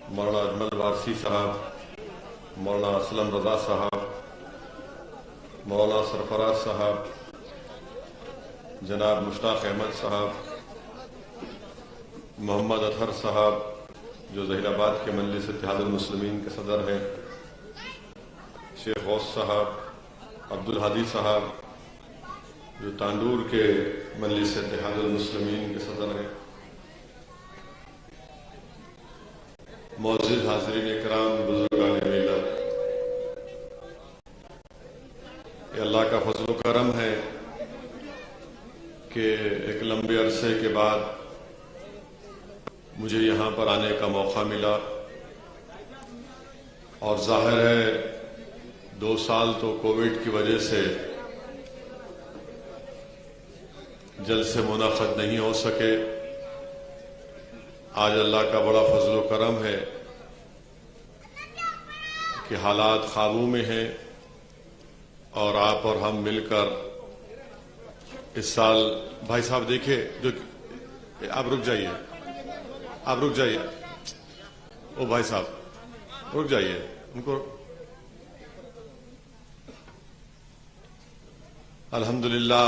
مولانا اجمل وارسی صاحب، مولانا اسلم رضا صاحب، مولانا سرفراز صاحب، جناب مشتاق احمد صاحب، محمد اطہر صاحب جو ظہیر آباد کے مجلس اتحاد المسلمین کے صدر ہیں، شیخ غوث صاحب، عبدالحادی صاحب جو تانڈور کے مجلس اتحاد المسلمین کے صدر ہیں، معزز حاضرین اکرام، بزرگان ملت، یہ اللہ کا فضل و کرم ہے کہ ایک لمبے عرصے کے بعد مجھے یہاں پر آنے کا موقع ملا، اور ظاہر ہے 2 سال تو کووڈ کی وجہ سے جلسے منعقد نہیں ہو سکے۔ آج اللہ کا بڑا فضل و کرم ہے کہ حالات قابو میں ہیں، اور آپ اور ہم مل کر اس سال، بھائی صاحب دیکھیں، جو آپ رک جائیے، آپ رک جائیے، او بھائی صاحب رک جائیے، ان کو الحمدللہ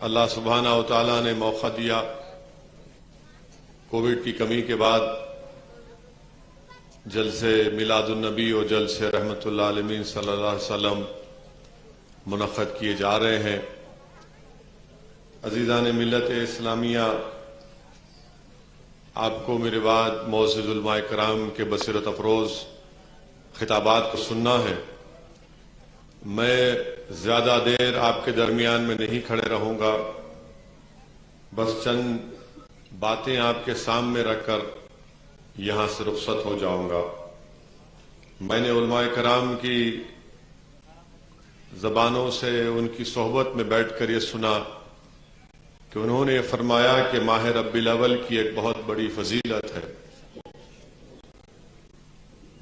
اللہ سبحانہ و تعالیٰ نے موقع دیا۔ کووڈ کی کمی کے بعد جلسے میلاد النبی اور جلسے رحمت اللہ علیہ صلی اللہ علیہ وسلم منعقد کیے جا رہے ہیں۔ عزیزان ملت اسلامیہ، آپ کو میرے بعد معزز علماء کرام کے بصیرت افروز خطابات کو سننا ہے۔ میں زیادہ دیر آپ کے درمیان میں نہیں کھڑے رہوں گا، بس چند باتیں آپ کے سامنے رکھ کر یہاں سے رخصت ہو جاؤں گا۔ میں نے علماء کرام کی زبانوں سے، ان کی صحبت میں بیٹھ کر یہ سنا کہ انہوں نے فرمایا کہ ماہ ربیع الاول کی ایک بہت بڑی فضیلت ہے،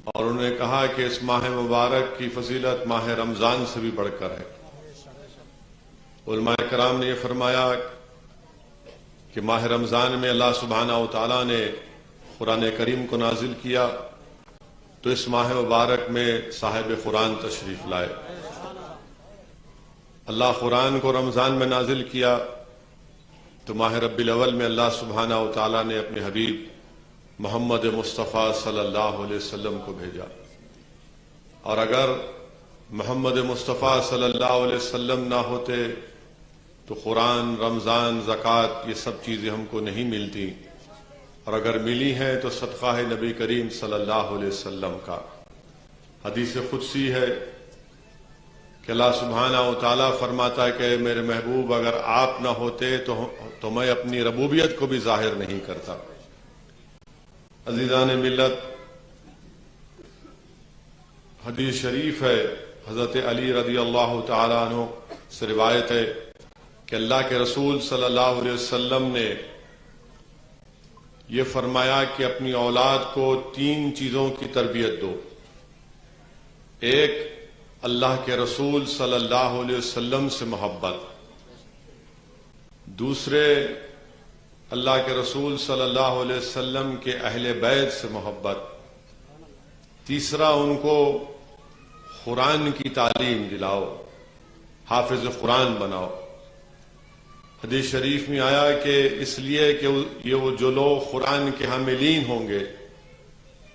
اور انہوں نے کہا کہ اس ماہ مبارک کی فضیلت ماہ رمضان سے بھی بڑھ کر ہے۔ علماء کرام نے یہ فرمایا کہ ماہ رمضان میں اللہ سبحانہ و تعالیٰ نے قرآن کریم کو نازل کیا، تو اس ماہ مبارک میں صاحب قرآن تشریف لائے۔ اللہ قرآن کو رمضان میں نازل کیا تو ماہ ربیع الاول میں اللہ سبحانہ و تعالیٰ نے اپنے حبیب محمد مصطفیٰ صلی اللہ علیہ وسلم کو بھیجا، اور اگر محمد مصطفیٰ صلی اللہ علیہ وسلم نہ ہوتے تو قرآن، رمضان، زکوٰۃ یہ سب چیزیں ہم کو نہیں ملتی، اور اگر ملی ہیں تو صدقہ ہے نبی کریم صلی اللہ علیہ وسلم کا۔ حدیث قدسی ہے کہ اللہ سبحانہ و تعالیٰ فرماتا ہے کہ میرے محبوب اگر آپ نہ ہوتے تو میں اپنی ربوبیت کو بھی ظاہر نہیں کرتا۔ عزیزان ملت، حدیث شریف ہے، حضرت علی رضی اللہ تعالیٰ عنہ سے روایت ہے کہ اللہ کے رسول صلی اللہ علیہ وسلم نے یہ فرمایا کہ اپنی اولاد کو 3 چیزوں کی تربیت دو۔ ایک، اللہ کے رسول صلی اللہ علیہ وسلم سے محبت، دوسرے اللہ کے رسول صلی اللہ علیہ وسلم کے اہل بیت سے محبت، تیسرا ان کو قرآن کی تعلیم دلاؤ، حافظ قرآن بناؤ۔ حدیث شریف میں آیا کہ اس لیے کہ یہ وہ جو لوگ قرآن کے حاملین ہوں گے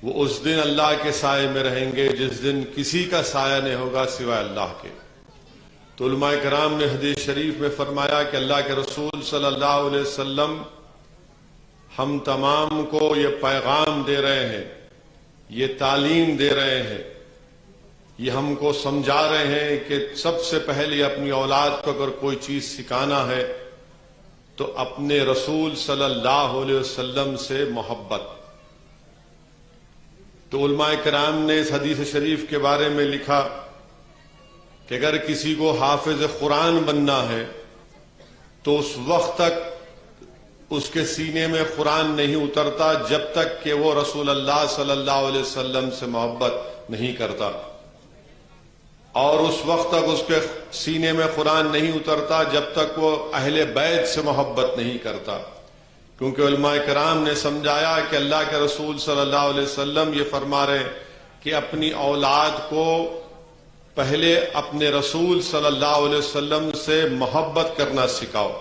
وہ اس دن اللہ کے سائے میں رہیں گے جس دن کسی کا سایہ نہیں ہوگا سوائے اللہ کے۔ تو علماء کرام نے حدیث شریف میں فرمایا کہ اللہ کے رسول صلی اللہ علیہ وسلم ہم تمام کو یہ پیغام دے رہے ہیں، یہ تعلیم دے رہے ہیں، یہ ہم کو سمجھا رہے ہیں کہ سب سے پہلے اپنی اولاد کو اگر کوئی چیز سکھانا ہے تو اپنے رسول صلی اللہ علیہ وسلم سے محبت۔ تو علماء کرام نے اس حدیث شریف کے بارے میں لکھا کہ اگر کسی کو حافظ قرآن بننا ہے تو اس وقت تک اس کے سینے میں قرآن نہیں اترتا جب تک کہ وہ رسول اللہ صلی اللہ علیہ وسلم سے محبت نہیں کرتا، اور اس وقت تک اس کے سینے میں قرآن نہیں اترتا جب تک وہ اہل بیت سے محبت نہیں کرتا۔ کیونکہ علماء کرام نے سمجھایا کہ اللہ کے رسول صلی اللہ علیہ وسلم یہ فرما رہے کہ اپنی اولاد کو پہلے اپنے رسول صلی اللہ علیہ وسلم سے محبت کرنا سکھاؤ،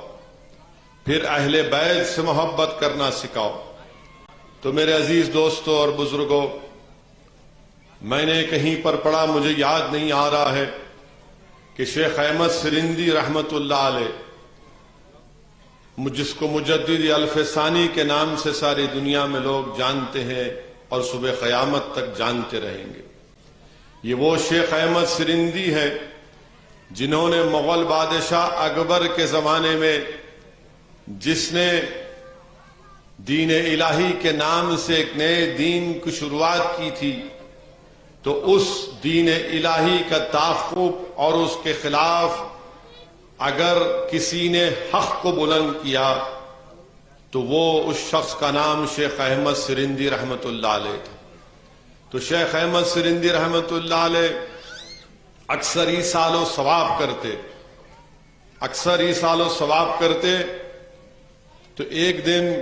پھر اہل بیت سے محبت کرنا سکھاؤ۔ تو میرے عزیز دوستوں اور بزرگوں، میں نے کہیں پر پڑھا، مجھے یاد نہیں آ رہا ہے، کہ شیخ احمد سرندی رحمت اللہ علیہ، جس کو مجدد الفسانی کے نام سے ساری دنیا میں لوگ جانتے ہیں اور صبح قیامت تک جانتے رہیں گے، یہ وہ شیخ احمد سرندی ہے جنہوں نے مغل بادشاہ اکبر کے زمانے میں، جس نے دین الہی کے نام سے ایک نئے دین کی شروعات کی تھی، تو اس دین الہی کا تعاقب اور اس کے خلاف اگر کسی نے حق کو بلند کیا تو وہ اس شخص کا نام شیخ احمد سرندی رحمت اللہ علیہ تھا۔ تو شیخ احمد سرندی رحمت اللہ علیہ اکثر ایصال و ثواب کرتے، تو ایک دن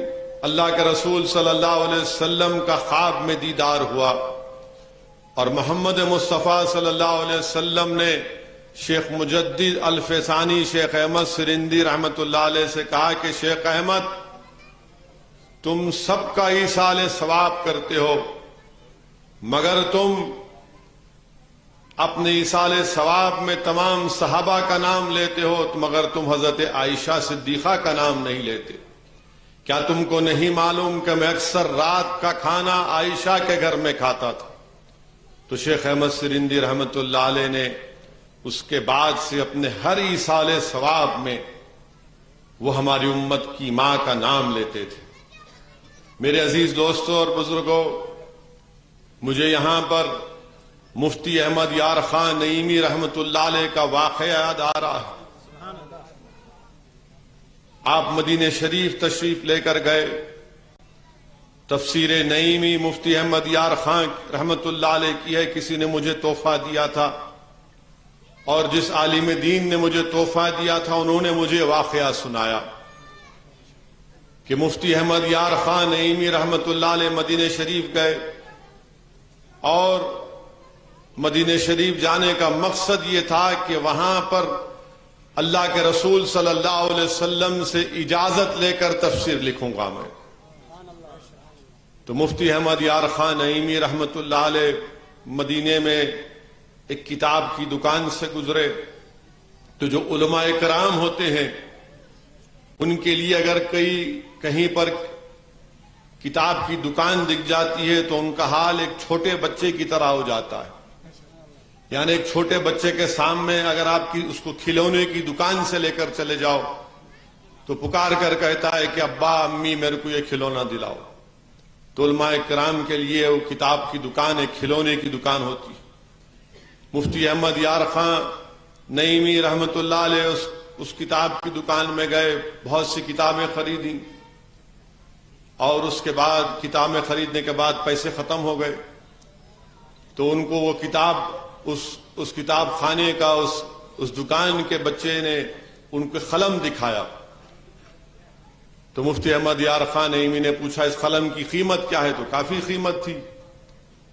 اللہ کے رسول صلی اللہ علیہ وسلم کا خواب میں دیدار ہوا، اور محمد مصطفیٰ صلی اللہ علیہ وسلم نے شیخ مجدد الفسانی شیخ احمد سرندی رحمت اللہ علیہ سے کہا کہ شیخ احمد، تم سب کا ایصال ثواب کرتے ہو، مگر تم اپنے ایصال ثواب میں تمام صحابہ کا نام لیتے ہو، مگر تم حضرت عائشہ صدیقہ کا نام نہیں لیتے۔ کیا تم کو نہیں معلوم کہ میں اکثر رات کا کھانا عائشہ کے گھر میں کھاتا تھا؟ تو شیخ احمد سرندی رحمت اللہ علیہ نے اس کے بعد سے اپنے ہر ایصال ثواب میں وہ ہماری امت کی ماں کا نام لیتے تھے۔ میرے عزیز دوستوں اور بزرگوں، مجھے یہاں پر مفتی احمد یار خان نعیمی رحمت اللہ علیہ کا واقعہ یاد آ رہا ہے۔ آپ مدینہ شریف تشریف لے کر گئے، تفسیر نعیمی مفتی احمد یار خان رحمت اللہ علیہ کی ہے، کسی نے مجھے تحفہ دیا تھا، اور جس عالم دین نے مجھے تحفہ دیا تھا انہوں نے مجھے واقعہ سنایا کہ مفتی احمد یار خان نعیمی رحمت اللہ علیہ مدینہ شریف گئے، اور مدینہ شریف جانے کا مقصد یہ تھا کہ وہاں پر اللہ کے رسول صلی اللہ علیہ وسلم سے اجازت لے کر تفسیر لکھوں گا میں۔ تو مفتی احمد یار خان نعیمی رحمت اللہ علیہ مدینے میں ایک کتاب کی دکان سے گزرے، تو جو علماء کرام ہوتے ہیں ان کے لیے اگر کہیں پر کتاب کی دکان دکھ جاتی ہے تو ان کا حال ایک چھوٹے بچے کی طرح ہو جاتا ہے، یعنی ایک چھوٹے بچے کے سامنے اگر آپ اس کو کھلونے کی دکان سے لے کر چلے جاؤ تو پکار کر کہتا ہے کہ ابا امی میرے کو یہ کھلونا دلاؤ۔ تو علماء کرام کے لیے وہ کتاب کی دکان ایک کھلونے کی دکان ہوتی ہے۔ مفتی احمد یار خان نعیمی رحمت اللہ علیہ اس کتاب کی دکان میں گئے، بہت سی کتابیں خریدیں، اور اس کے بعد کتابیں خریدنے کے بعد پیسے ختم ہو گئے، تو ان کو وہ کتاب اس کتاب خانے کا اس دکان کے بچے نے ان کو قلم دکھایا۔ تو مفتی احمد یار خان نعیمی نے پوچھا اس قلم کی قیمت کیا ہے؟ تو کافی قیمت تھی۔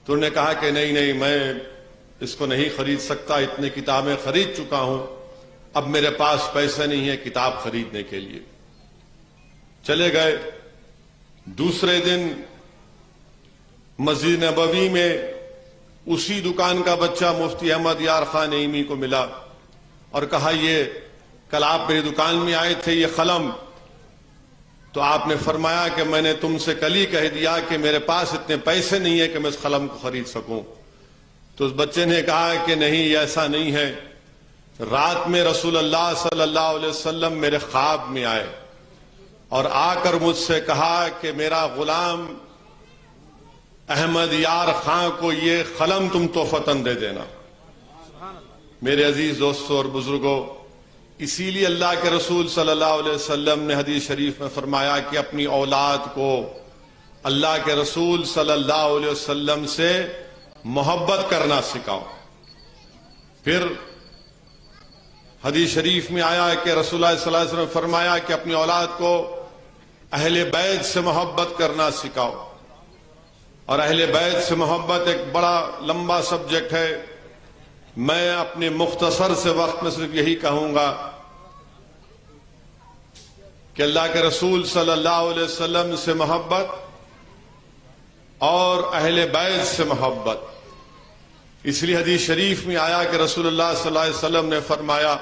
تو انہوں نے کہا کہ نہیں میں اس کو نہیں خرید سکتا، اتنے کتابیں خرید چکا ہوں، اب میرے پاس پیسے نہیں ہے کتاب خریدنے کے لیے۔ چلے گئے۔ دوسرے دن مسجد نبوی میں اسی دکان کا بچہ مفتی احمد یار خان نعیمی کو ملا اور کہا یہ کل آپ میری دکان میں آئے تھے، یہ قلم، تو آپ نے فرمایا کہ میں نے تم سے کل ہی کہہ دیا کہ میرے پاس اتنے پیسے نہیں ہے کہ میں اس قلم کو خرید سکوں۔ تو اس بچے نے کہا کہ نہیں، ایسا نہیں ہے، رات میں رسول اللہ صلی اللہ علیہ وسلم میرے خواب میں آئے اور آ کر مجھ سے کہا کہ میرا غلام احمد یار خان کو یہ قلم تم تحفتاً دے دینا۔ میرے عزیز دوستوں اور بزرگوں، اسی لیے اللہ کے رسول صلی اللہ علیہ وسلم نے حدیث شریف میں فرمایا کہ اپنی اولاد کو اللہ کے رسول صلی اللہ علیہ وسلم سے محبت کرنا سکھاؤ۔ پھر حدیث شریف میں آیا کہ رسول اللہ صلی اللہ علیہ وسلم نے فرمایا کہ اپنی اولاد کو اہل بیت سے محبت کرنا سکھاؤ. اور اہل بیت سے محبت ایک بڑا لمبا سبجیکٹ ہے. میں اپنے مختصر سے وقت میں صرف یہی کہوں گا کہ اللہ کے رسول صلی اللہ علیہ وسلم سے محبت اور اہل بیت سے محبت. اس لیے حدیث شریف میں آیا کہ رسول اللہ صلی اللہ علیہ وسلم نے فرمایا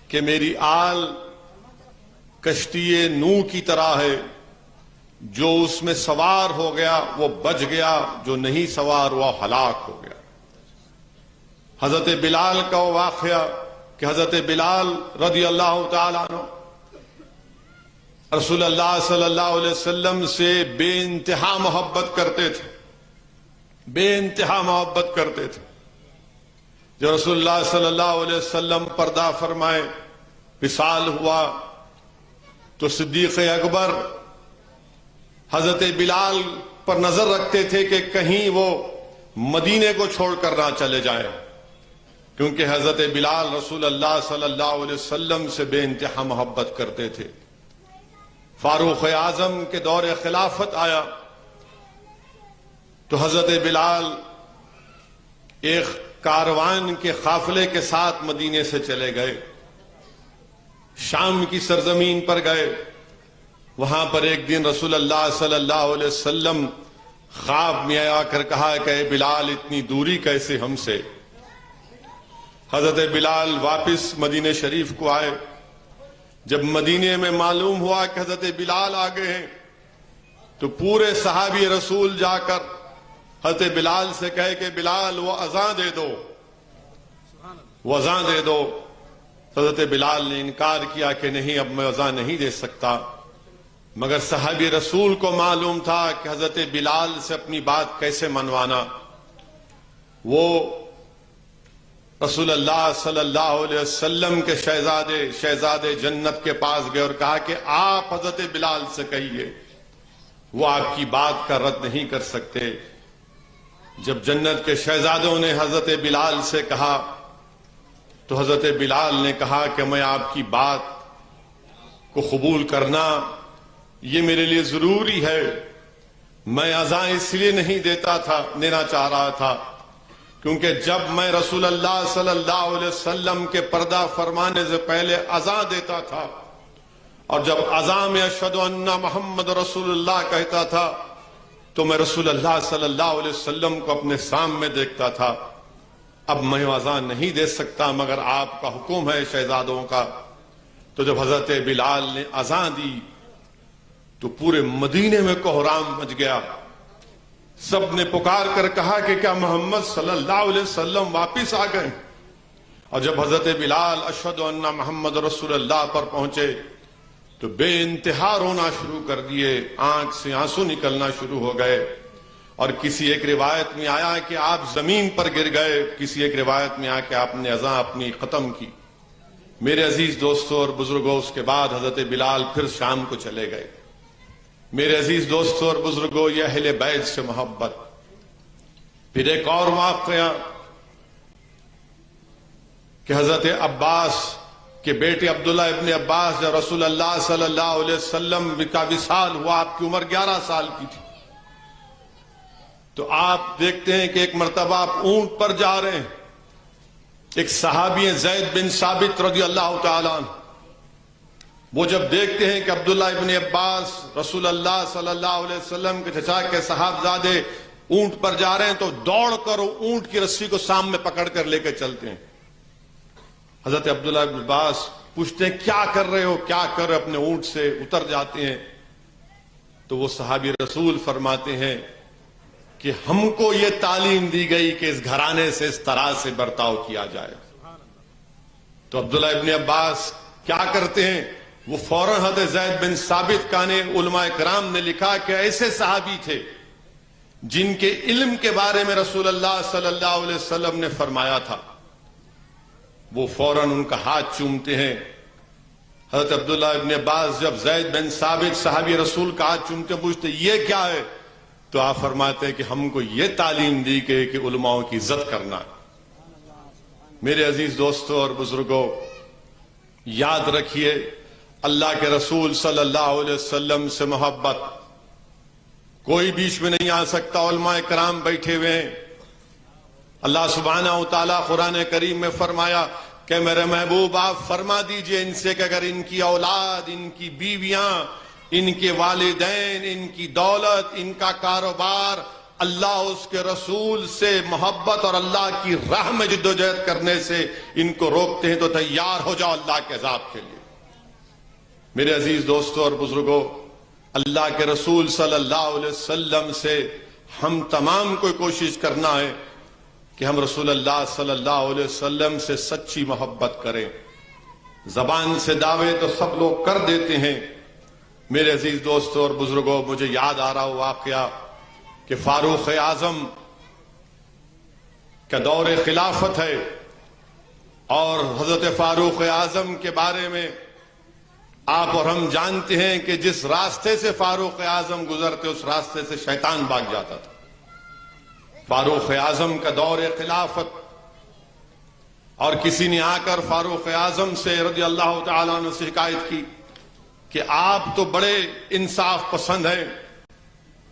کہ میری آل کشتی نوح کی طرح ہے، جو اس میں سوار ہو گیا وہ بچ گیا، جو نہیں سوار ہوا ہلاک ہو گیا. حضرت بلال کا واقعہ کہ حضرت بلال رضی اللہ تعالیٰ عنہ رسول اللہ صلی اللہ علیہ وسلم سے بے انتہا محبت کرتے تھے، بے انتہا محبت کرتے تھے. جب رسول اللہ صلی اللہ علیہ وسلم پردہ فرمائے، وصال ہوا، تو صدیق اکبر حضرت بلال پر نظر رکھتے تھے کہ کہیں وہ مدینے کو چھوڑ کر نہ چلے جائیں، کیونکہ حضرت بلال رسول اللہ صلی اللہ علیہ وسلم سے بے انتہا محبت کرتے تھے. فاروق اعظم کے دور خلافت آیا تو حضرت بلال ایک کاروان کے قافلے کے ساتھ مدینے سے چلے گئے، شام کی سرزمین پر گئے. وہاں پر ایک دن رسول اللہ صلی اللہ علیہ وسلم خواب میں آ کر کہا کہ اے بلال اتنی دوری کیسے ہم سے. حضرت بلال واپس مدینہ شریف کو آئے. جب مدینے میں معلوم ہوا کہ حضرت بلال آ گئے ہیں تو پورے صحابی رسول جا کر حضرت بلال سے کہے کہ بلال وہ اذان دے دو، وہ اذان دے دو. حضرت بلال نے انکار کیا کہ نہیں، اب میں اذان نہیں دے سکتا. مگر صحابی رسول کو معلوم تھا کہ حضرت بلال سے اپنی بات کیسے منوانا. وہ رسول اللہ صلی اللہ علیہ وسلم کے شہزادے جنت کے پاس گئے اور کہا کہ آپ حضرت بلال سے کہیے، وہ آپ کی بات کا رد نہیں کر سکتے. جب جنت کے شہزادوں نے حضرت بلال سے کہا تو حضرت بلال نے کہا کہ میں آپ کی بات کو قبول کرنا یہ میرے لیے ضروری ہے. میں اذان اس لیے نہیں دینا چاہ رہا تھا کیونکہ جب میں رسول اللہ صلی اللہ علیہ وسلم کے پردہ فرمانے سے پہلے اذان دیتا تھا اور جب اذان میں اشہد ان محمد رسول اللہ کہتا تھا تو میں رسول اللہ صلی اللہ علیہ وسلم کو اپنے سامنے دیکھتا تھا. اب میں اذان نہیں دے سکتا مگر آپ کا حکم ہے شہزادوں کا. تو جب حضرت بلال نے اذان دی تو پورے مدینے میں کوہرام مچ گیا. سب نے پکار کر کہا کہ کیا محمد صلی اللہ علیہ وسلم واپس آ گئے؟ اور جب حضرت بلال اشہد ان محمد رسول اللہ پر پہنچے تو بے انتہا رونا شروع کر دیے، آنکھ سے آنسو نکلنا شروع ہو گئے. اور کسی ایک روایت میں آیا کہ آپ زمین پر گر گئے، کسی ایک روایت میں آیا کہ آپ نے اذان اپنی ختم کی. میرے عزیز دوستوں اور بزرگوں، اس کے بعد حضرت بلال پھر شام کو چلے گئے. میرے عزیز دوستوں اور بزرگوں، یہ اہل بیت سے محبت. پھر ایک اور واقعہ کہ حضرت عباس کے بیٹے عبداللہ ابن عباس جب رسول اللہ صلی اللہ علیہ وسلم کا وصال ہوا، آپ کی عمر 11 سال کی تھی. تو آپ دیکھتے ہیں کہ ایک مرتبہ آپ اونٹ پر جا رہے ہیں. ایک صحابی ہیں زید بن ثابت رضی اللہ تعالیٰ عنہ، وہ جب دیکھتے ہیں کہ عبداللہ ابن عباس رسول اللہ صلی اللہ علیہ وسلم کے چچا کے صحابزادے اونٹ پر جا رہے ہیں تو دوڑ کر اونٹ کی رسی کو سامنے پکڑ کر لے کے چلتے ہیں. حضرت عبداللہ ابن عباس پوچھتے ہیں کیا کر رہے ہو، کیا کر رہے؟ اپنے اونٹ سے اتر جاتے ہیں. تو وہ صحابی رسول فرماتے ہیں کہ ہم کو یہ تعلیم دی گئی کہ اس گھرانے سے اس طرح سے برتاؤ کیا جائے. تو عبداللہ ابن عباس کیا کرتے ہیں؟ وہ فوراً حضرت زید بن ثابت کا نے علماء کرام نے لکھا کہ ایسے صحابی تھے جن کے علم کے بارے میں رسول اللہ صلی اللہ علیہ وسلم نے فرمایا تھا. وہ فوراً ان کا ہاتھ چومتے ہیں. حضرت عبداللہ ابن عباس جب زید بن ثابت صحابی رسول کا ہاتھ چومتے پوچھتے یہ کیا ہے؟ تو آپ فرماتے ہیں کہ ہم کو یہ تعلیم دی کہ علماؤں کی عزت کرنا. میرے عزیز دوستوں اور بزرگوں، یاد رکھیے اللہ کے رسول صلی اللہ علیہ وسلم سے محبت، کوئی بیچ میں نہیں آ سکتا۔ علماء کرام بیٹھے ہوئے ہیں۔ اللہ سبحانہ و تعالیٰ قرآن کریم میں فرمایا کہ میرے محبوب آپ فرما دیجئے ان سے کہ اگر ان کی اولاد، ان کی بیویاں، ان کے والدین، ان کی دولت، ان کا کاروبار اللہ اس کے رسول سے محبت اور اللہ کی راہ میں جدوجہد کرنے سے ان کو روکتے ہیں تو تیار ہو جاؤ اللہ کے عذاب کے لیے۔ میرے عزیز دوستوں اور بزرگوں، اللہ کے رسول صلی اللہ علیہ وسلم سے ہم تمام کو کوشش کرنا ہے کہ ہم رسول اللہ صلی اللہ علیہ وسلم سے سچی محبت کریں۔ زبان سے دعوے تو سب لوگ کر دیتے ہیں۔ میرے عزیز دوستوں اور بزرگوں، مجھے یاد آ رہا واقعہ کہ فاروق اعظم کا دور خلافت ہے، اور حضرت فاروق اعظم کے بارے میں آپ اور ہم جانتے ہیں کہ جس راستے سے فاروق اعظم گزرتے اس راستے سے شیطان بھاگ جاتا تھا۔ فاروق اعظم کا دور خلافت، اور کسی نے آ کر فاروق اعظم سے رضی اللہ تعالیٰ عنہ سے شکایت کی کہ آپ تو بڑے انصاف پسند ہیں،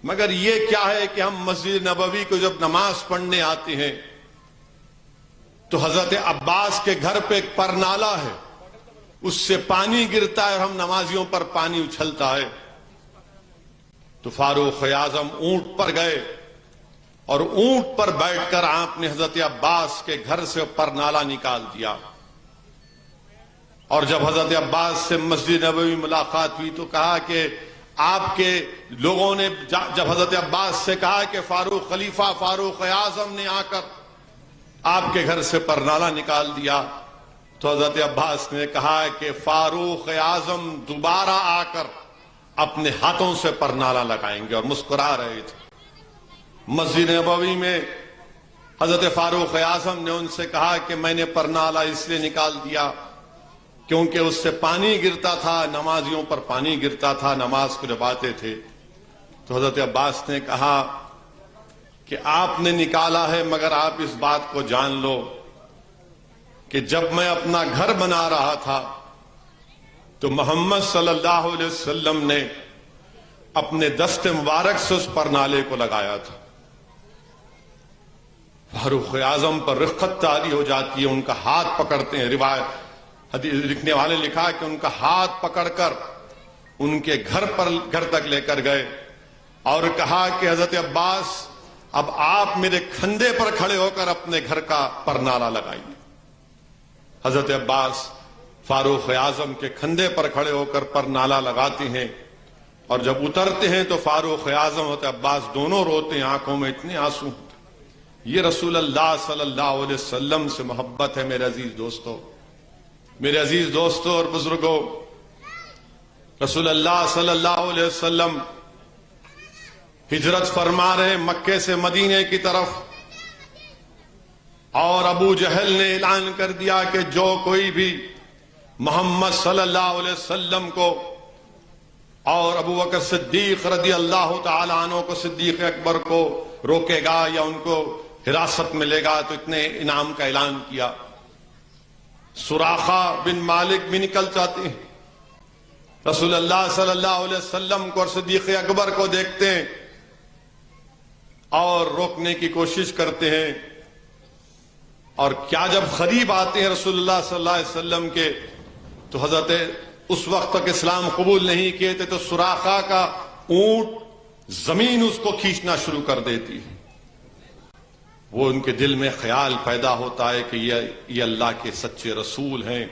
مگر یہ کیا ہے کہ ہم مسجد نبوی کو جب نماز پڑھنے آتے ہیں تو حضرت عباس کے گھر پہ ایک پرنالہ ہے، اس سے پانی گرتا ہے اور ہم نمازیوں پر پانی اچھلتا ہے۔ تو فاروق اعظم اونٹ پر گئے اور اونٹ پر بیٹھ کر آپ نے حضرت عباس کے گھر سے پرنالہ نکال دیا، اور جب حضرت عباس سے مسجد نبوی ملاقات ہوئی تو کہا کہ آپ کے لوگوں نے جب حضرت عباس سے کہا کہ فاروق خلیفہ فاروق اعظم نے آ کر آپ کے گھر سے پرنالہ نکال دیا، تو حضرت عباس نے کہا کہ فاروق اعظم دوبارہ آ کر اپنے ہاتھوں سے پرنالہ لگائیں گے، اور مسکرا رہے تھے۔ مسجد نبوی میں حضرت فاروق اعظم نے ان سے کہا کہ میں نے پرنالہ اس لیے نکال دیا کیونکہ اس سے پانی گرتا تھا، نمازیوں پر پانی گرتا تھا نماز کو جب آتے تھے۔ تو حضرت عباس نے کہا کہ آپ نے نکالا ہے، مگر آپ اس بات کو جان لو کہ جب میں اپنا گھر بنا رہا تھا تو محمد صلی اللہ علیہ وسلم نے اپنے دست مبارک سے اس پرنالے کو لگایا تھا۔ فاروق اعظم پر رقت طاری ہو جاتی ہے، ان کا ہاتھ پکڑتے ہیں۔ روایت لکھنے والے لکھا کہ ان کا ہاتھ پکڑ کر ان کے گھر تک لے کر گئے اور کہا کہ حضرت عباس اب آپ میرے کھندے پر کھڑے ہو کر اپنے گھر کا پرنالہ لگائیے۔ حضرت عباس فاروق اعظم کے کھندے پر کھڑے ہو کر پرنالہ لگاتے ہیں، اور جب اترتے ہیں تو فاروق اعظم حضرت عباس دونوں روتے ہیں، آنکھوں میں اتنے آنسو۔ یہ رسول اللہ صلی اللہ علیہ وسلم سے محبت ہے میرے عزیز دوستو۔ میرے عزیز دوستو اور بزرگوں، رسول اللہ صلی اللہ علیہ وسلم ہجرت فرما رہے مکے سے مدینے کی طرف، اور ابو جہل نے اعلان کر دیا کہ جو کوئی بھی محمد صلی اللہ علیہ وسلم کو اور ابو بکر صدیق رضی اللہ تعالیٰ عنہ کو، صدیق اکبر کو روکے گا یا ان کو حراست میں لے گا تو اتنے انعام کا اعلان کیا۔ سراخہ بن مالک بھی نکل جاتے ہیں، رسول اللہ صلی اللہ علیہ وسلم کو اور صدیق اکبر کو دیکھتے ہیں اور روکنے کی کوشش کرتے ہیں، اور کیا جب قریب آتے ہیں رسول اللہ صلی اللہ علیہ وسلم کے تو حضرت اس وقت تک اسلام قبول نہیں کیے تھے، تو سراخہ کا اونٹ زمین اس کو کھینچنا شروع کر دیتی ہے۔ وہ ان کے دل میں خیال پیدا ہوتا ہے کہ یہ اللہ کے سچے رسول ہیں۔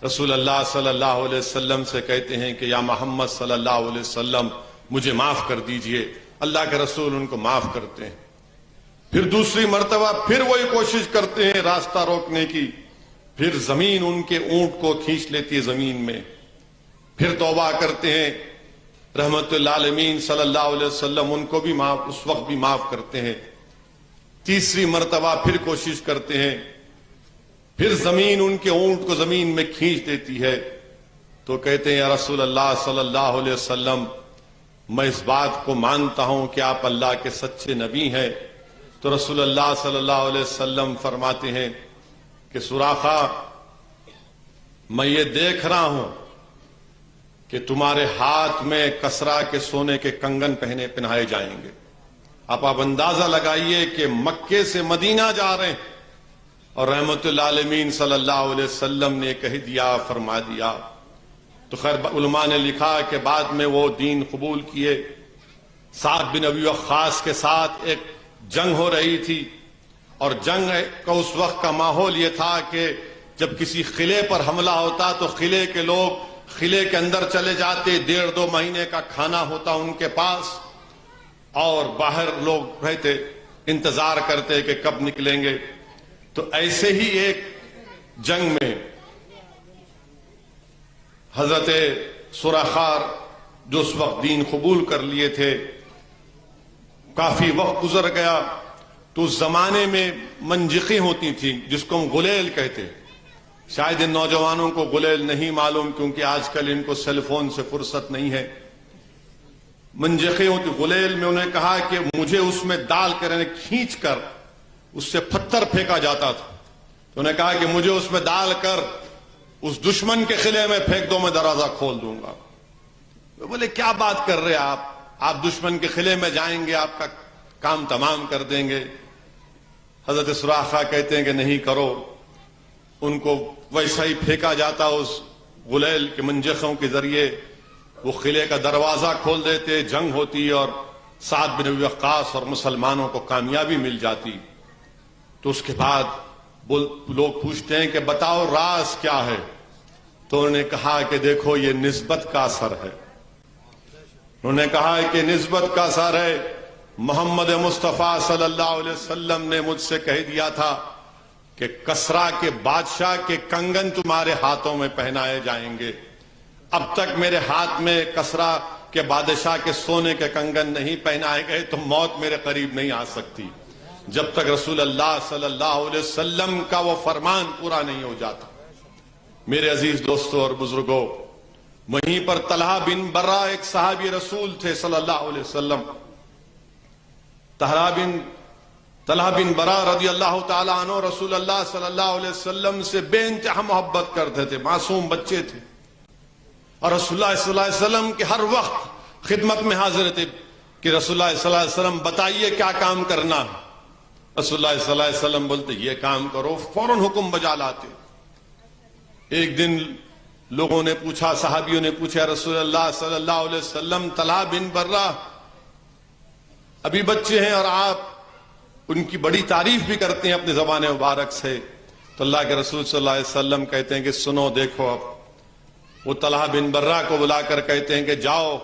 رسول اللہ صلی اللہ علیہ وسلم سے کہتے ہیں کہ یا محمد صلی اللہ علیہ وسلم مجھے معاف کر دیجئے۔ اللہ کے رسول ان کو معاف کرتے ہیں۔ پھر دوسری مرتبہ پھر وہی کوشش کرتے ہیں راستہ روکنے کی، پھر زمین ان کے اونٹ کو کھینچ لیتی ہے زمین میں۔ پھر توبہ کرتے ہیں، رحمت للعالمین صلی اللہ علیہ وسلم ان کو بھی اس وقت بھی معاف کرتے ہیں۔ تیسری مرتبہ پھر کوشش کرتے ہیں، پھر زمین ان کے اونٹ کو زمین میں کھینچ دیتی ہے، تو کہتے ہیں یا رسول اللہ صلی اللہ علیہ وسلم میں اس بات کو مانتا ہوں کہ آپ اللہ کے سچے نبی ہیں۔ تو رسول اللہ صلی اللہ علیہ وسلم فرماتے ہیں کہ سراخہ میں یہ دیکھ رہا ہوں کہ تمہارے ہاتھ میں کسرا کے سونے کے کنگن پہنائے جائیں گے۔ اب آپ اندازہ لگائیے کہ مکے سے مدینہ جا رہے ہیں اور رحمت العالمین صلی اللہ علیہ وسلم نے کہہ دیا، فرما دیا۔ تو خیر علماء نے لکھا کہ بعد میں وہ دین قبول کیے۔ سعد بن ابی وقاص کے ساتھ ایک جنگ ہو رہی تھی، اور جنگ کا اس وقت کا ماحول یہ تھا کہ جب کسی قلعے پر حملہ ہوتا تو قلعے کے لوگ قلعے کے اندر چلے جاتے، 1.5-2 مہینے کا کھانا ہوتا ان کے پاس، اور باہر لوگ رہتے انتظار کرتے کہ کب نکلیں گے۔ تو ایسے ہی ایک جنگ میں حضرت سراخار جو اس وقت دین قبول کر لیے تھے، کافی وقت گزر گیا تو اس زمانے میں منجقیں ہوتی تھیں جس کو ہم غلیل کہتے۔ شاید ان نوجوانوں کو غلیل نہیں معلوم کیونکہ آج کل ان کو سیل فون سے فرصت نہیں ہے۔ منجقیں ہوتی، غلیل میں انہیں کہا کہ مجھے اس میں ڈال کر کھینچ کر اس سے پتھر پھینکا جاتا تھا، تو انہیں کہا کہ مجھے اس میں ڈال کر اس دشمن کے قلعے میں پھینک دو، میں دروازہ کھول دوں گا۔ بولے کیا بات کر رہے آپ دشمن کے قلعے میں جائیں گے، آپ کا کام تمام کر دیں گے۔ حضرت سراخا کہتے ہیں کہ نہیں کرو۔ ان کو ویسا ہی پھینکا جاتا اس غلیل کے منجقوں کے ذریعے، وہ قلعے کا دروازہ کھول دیتے، جنگ ہوتی اور سعد بن ابی وقاص اور مسلمانوں کو کامیابی مل جاتی۔ تو اس کے بعد لوگ پوچھتے ہیں کہ بتاؤ راز کیا ہے؟ تو انہوں نے کہا کہ دیکھو یہ نسبت کا اثر ہے۔ انہوں نے کہا کہ نسبت کا اثر ہے۔ محمد مصطفیٰ صلی اللہ علیہ وسلم نے مجھ سے کہہ دیا تھا کہ کسرا کے بادشاہ کے کنگن تمہارے ہاتھوں میں پہنائے جائیں گے۔ اب تک میرے ہاتھ میں کسرا کے بادشاہ کے سونے کے کنگن نہیں پہنائے گئے تو موت میرے قریب نہیں آ سکتی جب تک رسول اللہ صلی اللہ علیہ وسلم کا وہ فرمان پورا نہیں ہو جاتا۔ میرے عزیز دوستوں اور بزرگوں، وہیں پر طلحہ بن برہ ایک صحابی رسول تھے صلی اللہ علیہ وسلم۔ طلحہ بن برہ رضی اللہ تعالیٰ عنہ رسول اللہ صلی اللہ علیہ وسلم سے بے انتہا محبت کرتے تھے، معصوم بچے تھے، اور رسول اللہ صلی اللہ علیہ وسلم کے ہر وقت خدمت میں حاضر تھے کہ رسول اللہ صلی اللہ علیہ وسلم بتائیے کیا کام کرنا ہے۔ رسول اللہ صلی اللہ علیہ وسلم بولتے یہ کام کرو، فوراً حکم بجا لاتے۔ ایک دن لوگوں نے پوچھا، صحابیوں نے پوچھا رسول اللہ صلی اللہ علیہ وسلم طلحہ بن برہ ابھی بچے ہیں اور آپ ان کی بڑی تعریف بھی کرتے ہیں اپنی زبان مبارک سے، تو اللہ کے رسول صلی اللہ علیہ وسلم کہتے ہیں کہ سنو دیکھو، اب وہ طلحہ بن برہ کو بلا کر کہتے ہیں کہ جاؤ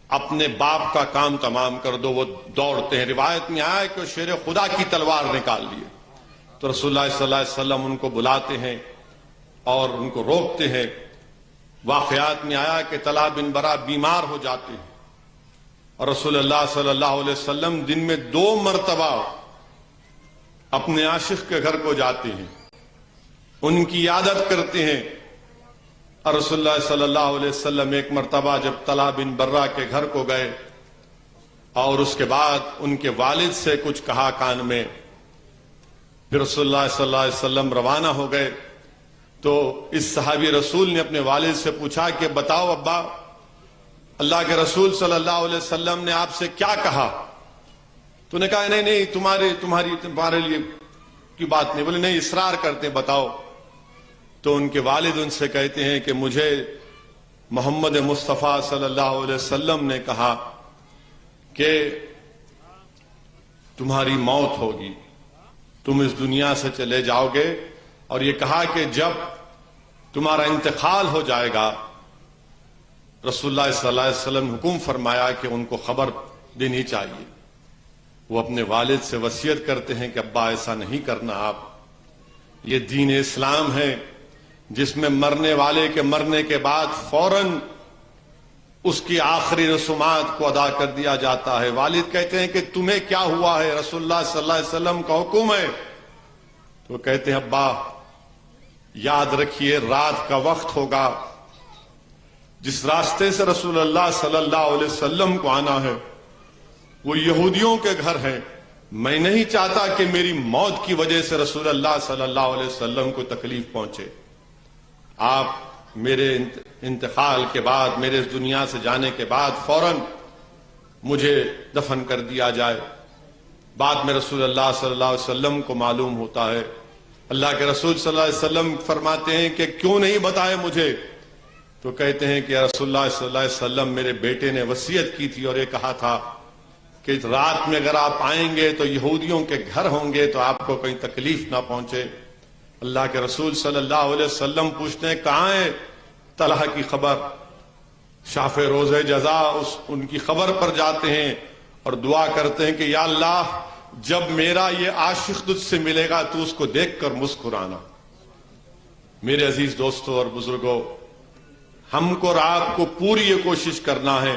اپنے باپ کا کام تمام کر دو۔ وہ دوڑتے ہیں، روایت میں آیا کہ وہ شیر خدا کی تلوار نکال لیے۔ تو رسول اللہ صلی اللہ علیہ وسلم ان کو بلاتے ہیں اور ان کو روکتے ہیں۔ واقعات میں آیا کہ طلحہ بن برہ بیمار ہو جاتے ہیں اور رسول اللہ صلی اللہ علیہ وسلم دن میں 2 مرتبہ اپنے عاشق کے گھر کو جاتے ہیں، ان کی عیادت کرتے ہیں۔ اور رسول اللہ صلی اللہ علیہ وسلم ایک مرتبہ جب طلحہ بن برہ کے گھر کو گئے اور اس کے بعد ان کے والد سے کچھ کہا کان میں، پھر رسول اللہ صلی اللہ علیہ وسلم روانہ ہو گئے۔ تو اس صحابی رسول نے اپنے والد سے پوچھا کہ بتاؤ ابا، اللہ کے رسول صلی اللہ علیہ وسلم نے آپ سے کیا کہا؟ تو نے کہا نہیں تمہارے لیے کی بات نہیں۔ بولے نہیں، اصرار کرتے بتاؤ۔ تو ان کے والد ان سے کہتے ہیں کہ مجھے محمد مصطفیٰ صلی اللہ علیہ وسلم نے کہا کہ تمہاری موت ہوگی، تم اس دنیا سے چلے جاؤ گے، اور یہ کہا کہ جب تمہارا انتقال ہو جائے گا رسول اللہ صلی اللہ علیہ وسلم نے حکم فرمایا کہ ان کو خبر دینی چاہیے۔ وہ اپنے والد سے وصیت کرتے ہیں کہ ابا ایسا نہیں کرنا، آپ یہ دین اسلام ہے جس میں مرنے والے کے مرنے کے بعد فوراً اس کی آخری رسومات کو ادا کر دیا جاتا ہے۔ والد کہتے ہیں کہ تمہیں کیا ہوا ہے؟ رسول اللہ صلی اللہ علیہ وسلم کا حکم ہے۔ تو کہتے ہیں ابا یاد رکھیے رات کا وقت ہوگا، جس راستے سے رسول اللہ صلی اللہ علیہ وسلم کو آنا ہے وہ یہودیوں کے گھر ہے، میں نہیں چاہتا کہ میری موت کی وجہ سے رسول اللہ صلی اللہ علیہ وسلم کو تکلیف پہنچے۔ آپ میرے انتقال کے بعد، میرے اس دنیا سے جانے کے بعد فوراً مجھے دفن کر دیا جائے۔ بعد میں رسول اللہ صلی اللہ علیہ وسلم کو معلوم ہوتا ہے، اللہ کے رسول صلی اللہ علیہ وسلم فرماتے ہیں کہ کیوں نہیں بتائے مجھے؟ تو کہتے ہیں کہ یا رسول اللہ صلی اللہ علیہ وسلم، میرے بیٹے نے وصیت کی تھی اور یہ کہا تھا کہ رات میں اگر آپ آئیں گے تو یہودیوں کے گھر ہوں گے تو آپ کو کہیں تکلیف نہ پہنچے۔ اللہ کے رسول صلی اللہ علیہ وسلم پوچھتے ہیں کہاں ہے طلحہ کی خبر؟ شاف روز جزا ان کی خبر پر جاتے ہیں اور دعا کرتے ہیں کہ یا اللہ، جب میرا یہ عاشق تجھ سے ملے گا تو اس کو دیکھ کر مسکرانا۔ میرے عزیز دوستوں اور بزرگوں، ہم کو اور آپ کو پوری یہ کوشش کرنا ہے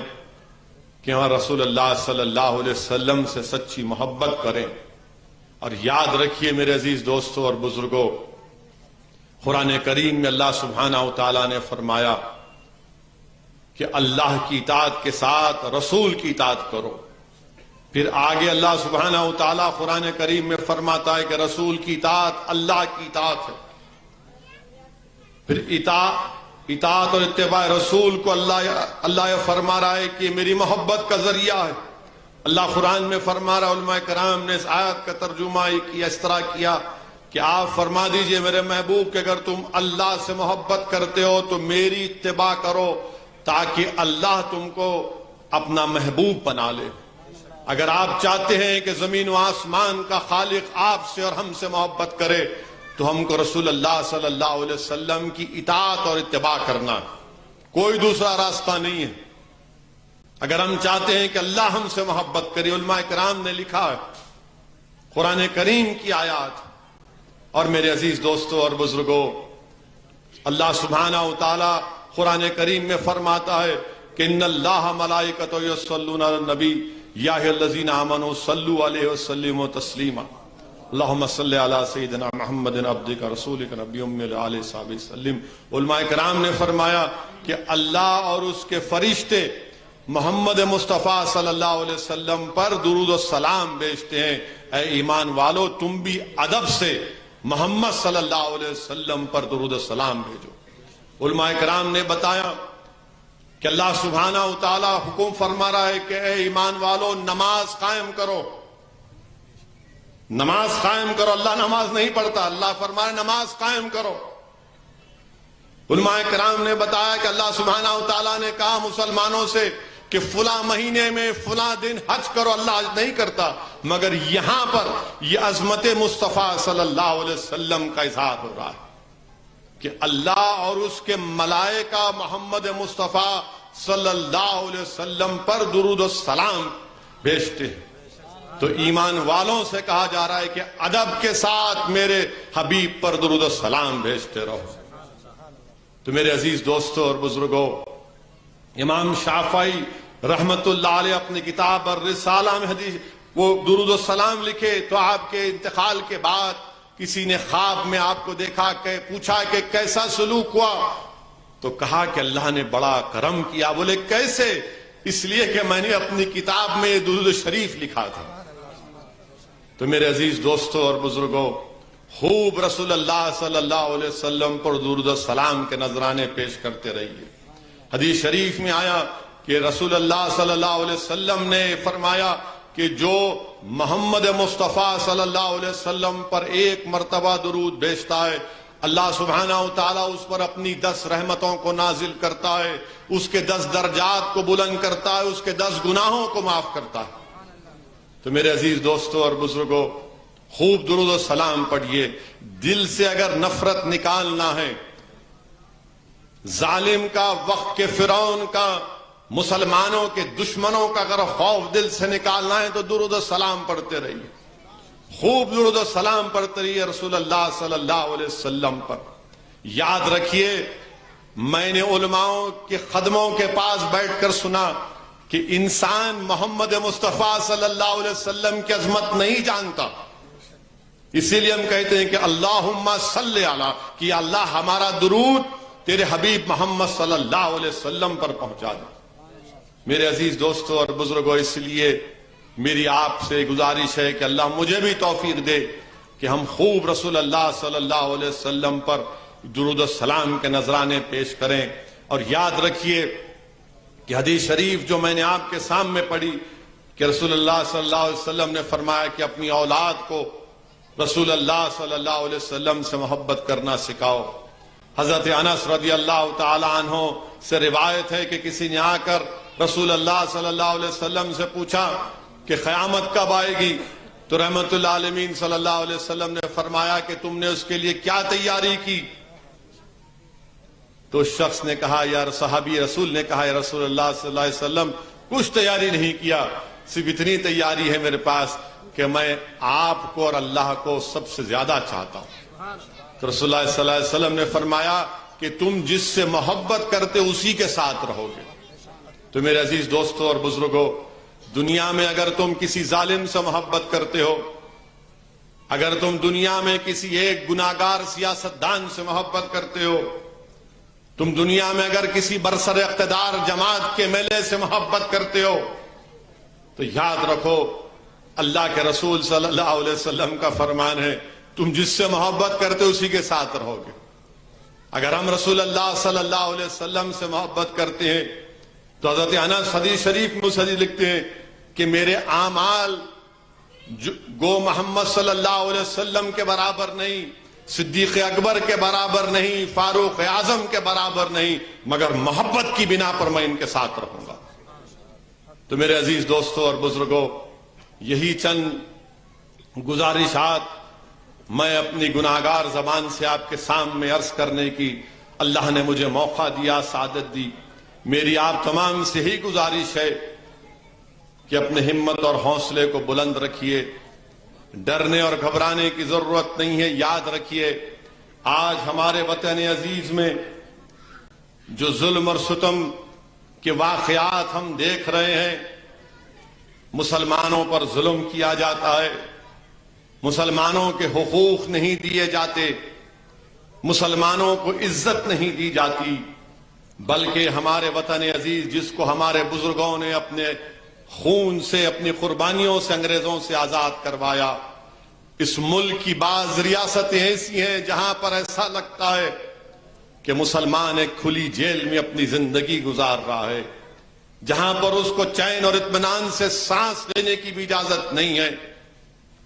کہ ہم رسول اللہ صلی اللہ علیہ وسلم سے سچی محبت کریں۔ اور یاد رکھیے میرے عزیز دوستوں اور بزرگوں، قرآن کریم میں اللہ سبحانہ و تعالیٰ نے فرمایا کہ اللہ کی اطاعت کے ساتھ رسول کی اطاعت کرو۔ پھر آگے اللہ سبحانہ و تعالیٰ قرآن کریم میں فرماتا ہے کہ رسول کی اطاعت اللہ کی اطاعت ہے۔ پھر اطاعت اور اتباع رسول کو اللہ فرما رہا ہے کہ میری محبت کا ذریعہ ہے۔ اللہ قرآن میں فرما رہا ہے، علماء کرام نے اس آیت کا ترجمہ اس طرح کیا کہ آپ فرما دیجئے میرے محبوب کہ اگر تم اللہ سے محبت کرتے ہو تو میری اتباع کرو تاکہ اللہ تم کو اپنا محبوب بنا لے۔ اگر آپ چاہتے ہیں کہ زمین و آسمان کا خالق آپ سے اور ہم سے محبت کرے تو ہم کو رسول اللہ صلی اللہ علیہ وسلم کی اطاعت اور اتباع کرنا، کوئی دوسرا راستہ نہیں ہے۔ اگر ہم چاہتے ہیں کہ اللہ ہم سے محبت کرے، علماء کرام نے لکھا ہے قرآن کریم کی آیات۔ اور میرے عزیز دوستوں اور بزرگوں، اللہ سبحانہ و تعالی قرآن کریم میں فرماتا ہے کہ ان اللہ ملائکۃ یصلون علی النبی یا ایھا الذین آمنوا صلوا علیہ وسلموا تسلیما اللہم صلی علی سیدنا محمد عبدک رسولک نبی ام علیہ صحابہ وسلم۔ علماء کرام نے فرمایا کہ اللہ اور اس کے فرشتے محمد مصطفیٰ صلی اللہ علیہ وسلم پر درود و سلام بھیجتے ہیں۔ اے ایمان والو، تم بھی ادب سے محمد صلی اللہ علیہ وسلم پر درود و سلام بھیجو۔ علماء کرام نے بتایا کہ اللہ سبحانہ و تعالی حکم فرما رہا ہے کہ اے ایمان والو، نماز قائم کرو، نماز قائم کرو۔ اللہ نماز نہیں پڑھتا، اللہ فرما رہا ہے نماز قائم کرو۔ علماء کرام نے بتایا کہ اللہ سبحانہ و تعالیٰ نے کہا مسلمانوں سے کہ فلاں مہینے میں فلاں دن حج کرو، اللہ حج نہیں کرتا، مگر یہاں پر یہ عظمت مصطفیٰ صلی اللہ علیہ وسلم کا اظہار ہو رہا ہے کہ اللہ اور اس کے ملائکہ محمد مصطفیٰ صلی اللہ علیہ وسلم پر درود و سلام بھیجتے ہیں۔ تو ایمان والوں سے کہا جا رہا ہے کہ ادب کے ساتھ میرے حبیب پر درود و سلام بھیجتے رہو۔ تو میرے عزیز دوستوں اور بزرگوں، امام شافعی رحمت اللہ علیہ اپنی کتاب الرسالہ میں حدیث وہ درود و سلام لکھے تو آپ کے انتقال کے بعد کسی نے خواب میں آپ کو دیکھا کہ پوچھا کہ کیسا سلوک ہوا؟ تو کہا کہ اللہ نے بڑا کرم کیا۔ بولے کیسے؟ اس لیے کہ میں نے اپنی کتاب میں درود شریف لکھا تھا۔ تو میرے عزیز دوستوں اور بزرگوں، خوب رسول اللہ صلی اللہ علیہ وسلم پر درود و سلام کے نذرانے پیش کرتے رہیے۔ حدیث شریف میں آیا کہ رسول اللہ صلی اللہ علیہ وسلم نے فرمایا کہ جو محمد مصطفیٰ صلی اللہ علیہ وسلم پر ایک مرتبہ درود بھیجتا ہے، اللہ سبحانہ و تعالیٰ اس پر اپنی 10 رحمتوں کو نازل کرتا ہے، اس کے 10 درجات کو بلند کرتا ہے، اس کے 10 گناہوں کو معاف کرتا ہے۔ تو میرے عزیز دوستوں اور بزرگوں، خوب درود و سلام پڑھیے۔ دل سے اگر نفرت نکالنا ہے، ظالم کا، وقت کے فرعون کا، مسلمانوں کے دشمنوں کا اگر خوف دل سے نکالنا ہے تو درود و سلام پڑھتے رہیے، خوب درود و سلام پڑھتے رہیے رسول اللہ صلی اللہ علیہ وسلم پر۔ یاد رکھیے، میں نے علماؤں کے قدموں کے پاس بیٹھ کر سنا کہ انسان محمد مصطفیٰ صلی اللہ علیہ وسلم کی عظمت نہیں جانتا، اسی لیے ہم کہتے ہیں کہ اللہم صلی علی، کہ اللہ ہمارا درود تیرے حبیب محمد صلی اللہ علیہ وسلم پر پہنچا دے۔ میرے عزیز دوستوں اور بزرگوں، اس لیے میری آپ سے گزارش ہے کہ اللہ مجھے بھی توفیق دے کہ ہم خوب رسول اللہ صلی اللہ علیہ وسلم پر درود السلام کے نذرانے پیش کریں. اور یاد رکھیے کہ حدیث شریف جو میں نے آپ کے سامنے پڑھی کہ رسول اللہ صلی اللہ علیہ وسلم نے فرمایا کہ اپنی اولاد کو رسول اللہ صلی اللہ علیہ وسلم سے محبت کرنا سکھاؤ. حضرت انس رضی اللہ تعالی عنہ سے روایت ہے کہ کسی نے آ کر رسول اللہ صلی اللہ علیہ وسلم سے پوچھا کہ قیامت کب آئے گی؟ تو رحمت اللہ عالمین صلی اللہ علیہ وسلم نے فرمایا کہ تم نے اس کے لیے کیا تیاری کی؟ تو اس شخص نے کہا صحابی رسول نے کہا یا رسول اللہ صلی اللہ علیہ وسلم کچھ تیاری نہیں کیا، صرف اتنی تیاری ہے میرے پاس کہ میں آپ کو اور اللہ کو سب سے زیادہ چاہتا ہوں. تو رسول اللہ صلی اللہ علیہ وسلم نے فرمایا کہ تم جس سے محبت کرتے اسی کے ساتھ رہو گے. تو میرے عزیز دوستوں اور بزرگوں، دنیا میں اگر تم کسی ظالم سے محبت کرتے ہو، اگر تم دنیا میں کسی ایک گناہگار سیاستدان سے محبت کرتے ہو، تم دنیا میں اگر کسی برسر اقتدار جماعت کے میلے سے محبت کرتے ہو، تو یاد رکھو اللہ کے رسول صلی اللہ علیہ وسلم کا فرمان ہے تم جس سے محبت کرتے ہو اسی کے ساتھ رہو گے. اگر ہم رسول اللہ صلی اللہ علیہ وسلم سے محبت کرتے ہیں تو حضرت انس حدیث شریف میں حدیث لکھتے ہیں کہ میرے اعمال گو محمد صلی اللہ علیہ وسلم کے برابر نہیں، صدیق اکبر کے برابر نہیں، فاروق اعظم کے برابر نہیں، مگر محبت کی بنا پر میں ان کے ساتھ رہوں گا. تو میرے عزیز دوستوں اور بزرگوں، یہی چند گزارشات میں اپنی گناہگار زبان سے آپ کے سامنے عرض کرنے کی اللہ نے مجھے موقع دیا، سعادت دی. میری آپ تمام سے ہی گزارش ہے کہ اپنے ہمت اور حوصلے کو بلند رکھیے، ڈرنے اور گھبرانے کی ضرورت نہیں ہے. یاد رکھیے آج ہمارے وطن عزیز میں جو ظلم اور ستم کے واقعات ہم دیکھ رہے ہیں، مسلمانوں پر ظلم کیا جاتا ہے، مسلمانوں کے حقوق نہیں دیے جاتے، مسلمانوں کو عزت نہیں دی جاتی، بلکہ ہمارے وطن عزیز جس کو ہمارے بزرگوں نے اپنے خون سے، اپنی قربانیوں سے انگریزوں سے آزاد کروایا، اس ملک کی بعض ریاستیں ایسی ہیں جہاں پر ایسا لگتا ہے کہ مسلمان ایک کھلی جیل میں اپنی زندگی گزار رہا ہے، جہاں پر اس کو چین اور اطمینان سے سانس لینے کی بھی اجازت نہیں ہے.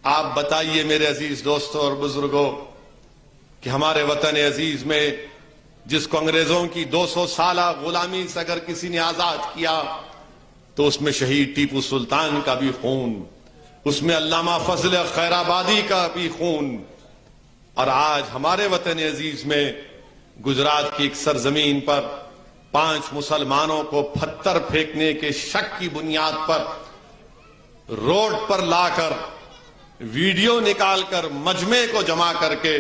آپ بتائیے میرے عزیز دوستوں اور بزرگوں کہ ہمارے وطن عزیز میں جس کو انگریزوں کی 200 سالہ غلامی سے اگر کسی نے آزاد کیا تو اس میں شہید ٹیپو سلطان کا بھی خون، اس میں علامہ فضل خیر آبادی کا بھی خون. اور آج ہمارے وطن عزیز میں گجرات کی ایک سرزمین پر 5 مسلمانوں کو پتھر پھینکنے کے شک کی بنیاد پر روڈ پر لا کر ویڈیو نکال کر مجمع کو جمع کر کے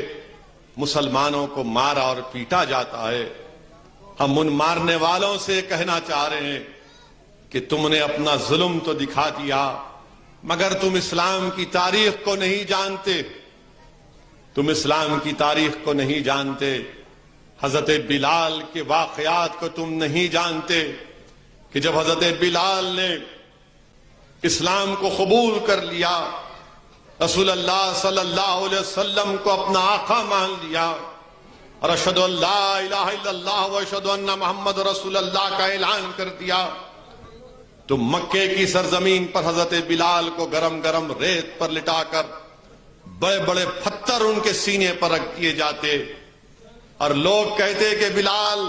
مسلمانوں کو مارا اور پیٹا جاتا ہے. ہم ان مارنے والوں سے کہنا چاہ رہے ہیں کہ تم نے اپنا ظلم تو دکھا دیا، مگر تم اسلام کی تاریخ کو نہیں جانتے، تم اسلام کی تاریخ کو نہیں جانتے. حضرت بلال کے واقعات کو تم نہیں جانتے کہ جب حضرت بلال نے اسلام کو قبول کر لیا، رسول اللہ صلی اللہ علیہ وسلم کو اپنا آقا مان لیا اور اشہد ان لا الہ الا اللہ و اشہد ان محمد رسول اللہ کا اعلان کر دیا، تو مکے کی سرزمین پر حضرت بلال کو گرم گرم ریت پر لٹا کر بڑے بڑے پتھر ان کے سینے پر رکھ دیے جاتے اور لوگ کہتے کہ بلال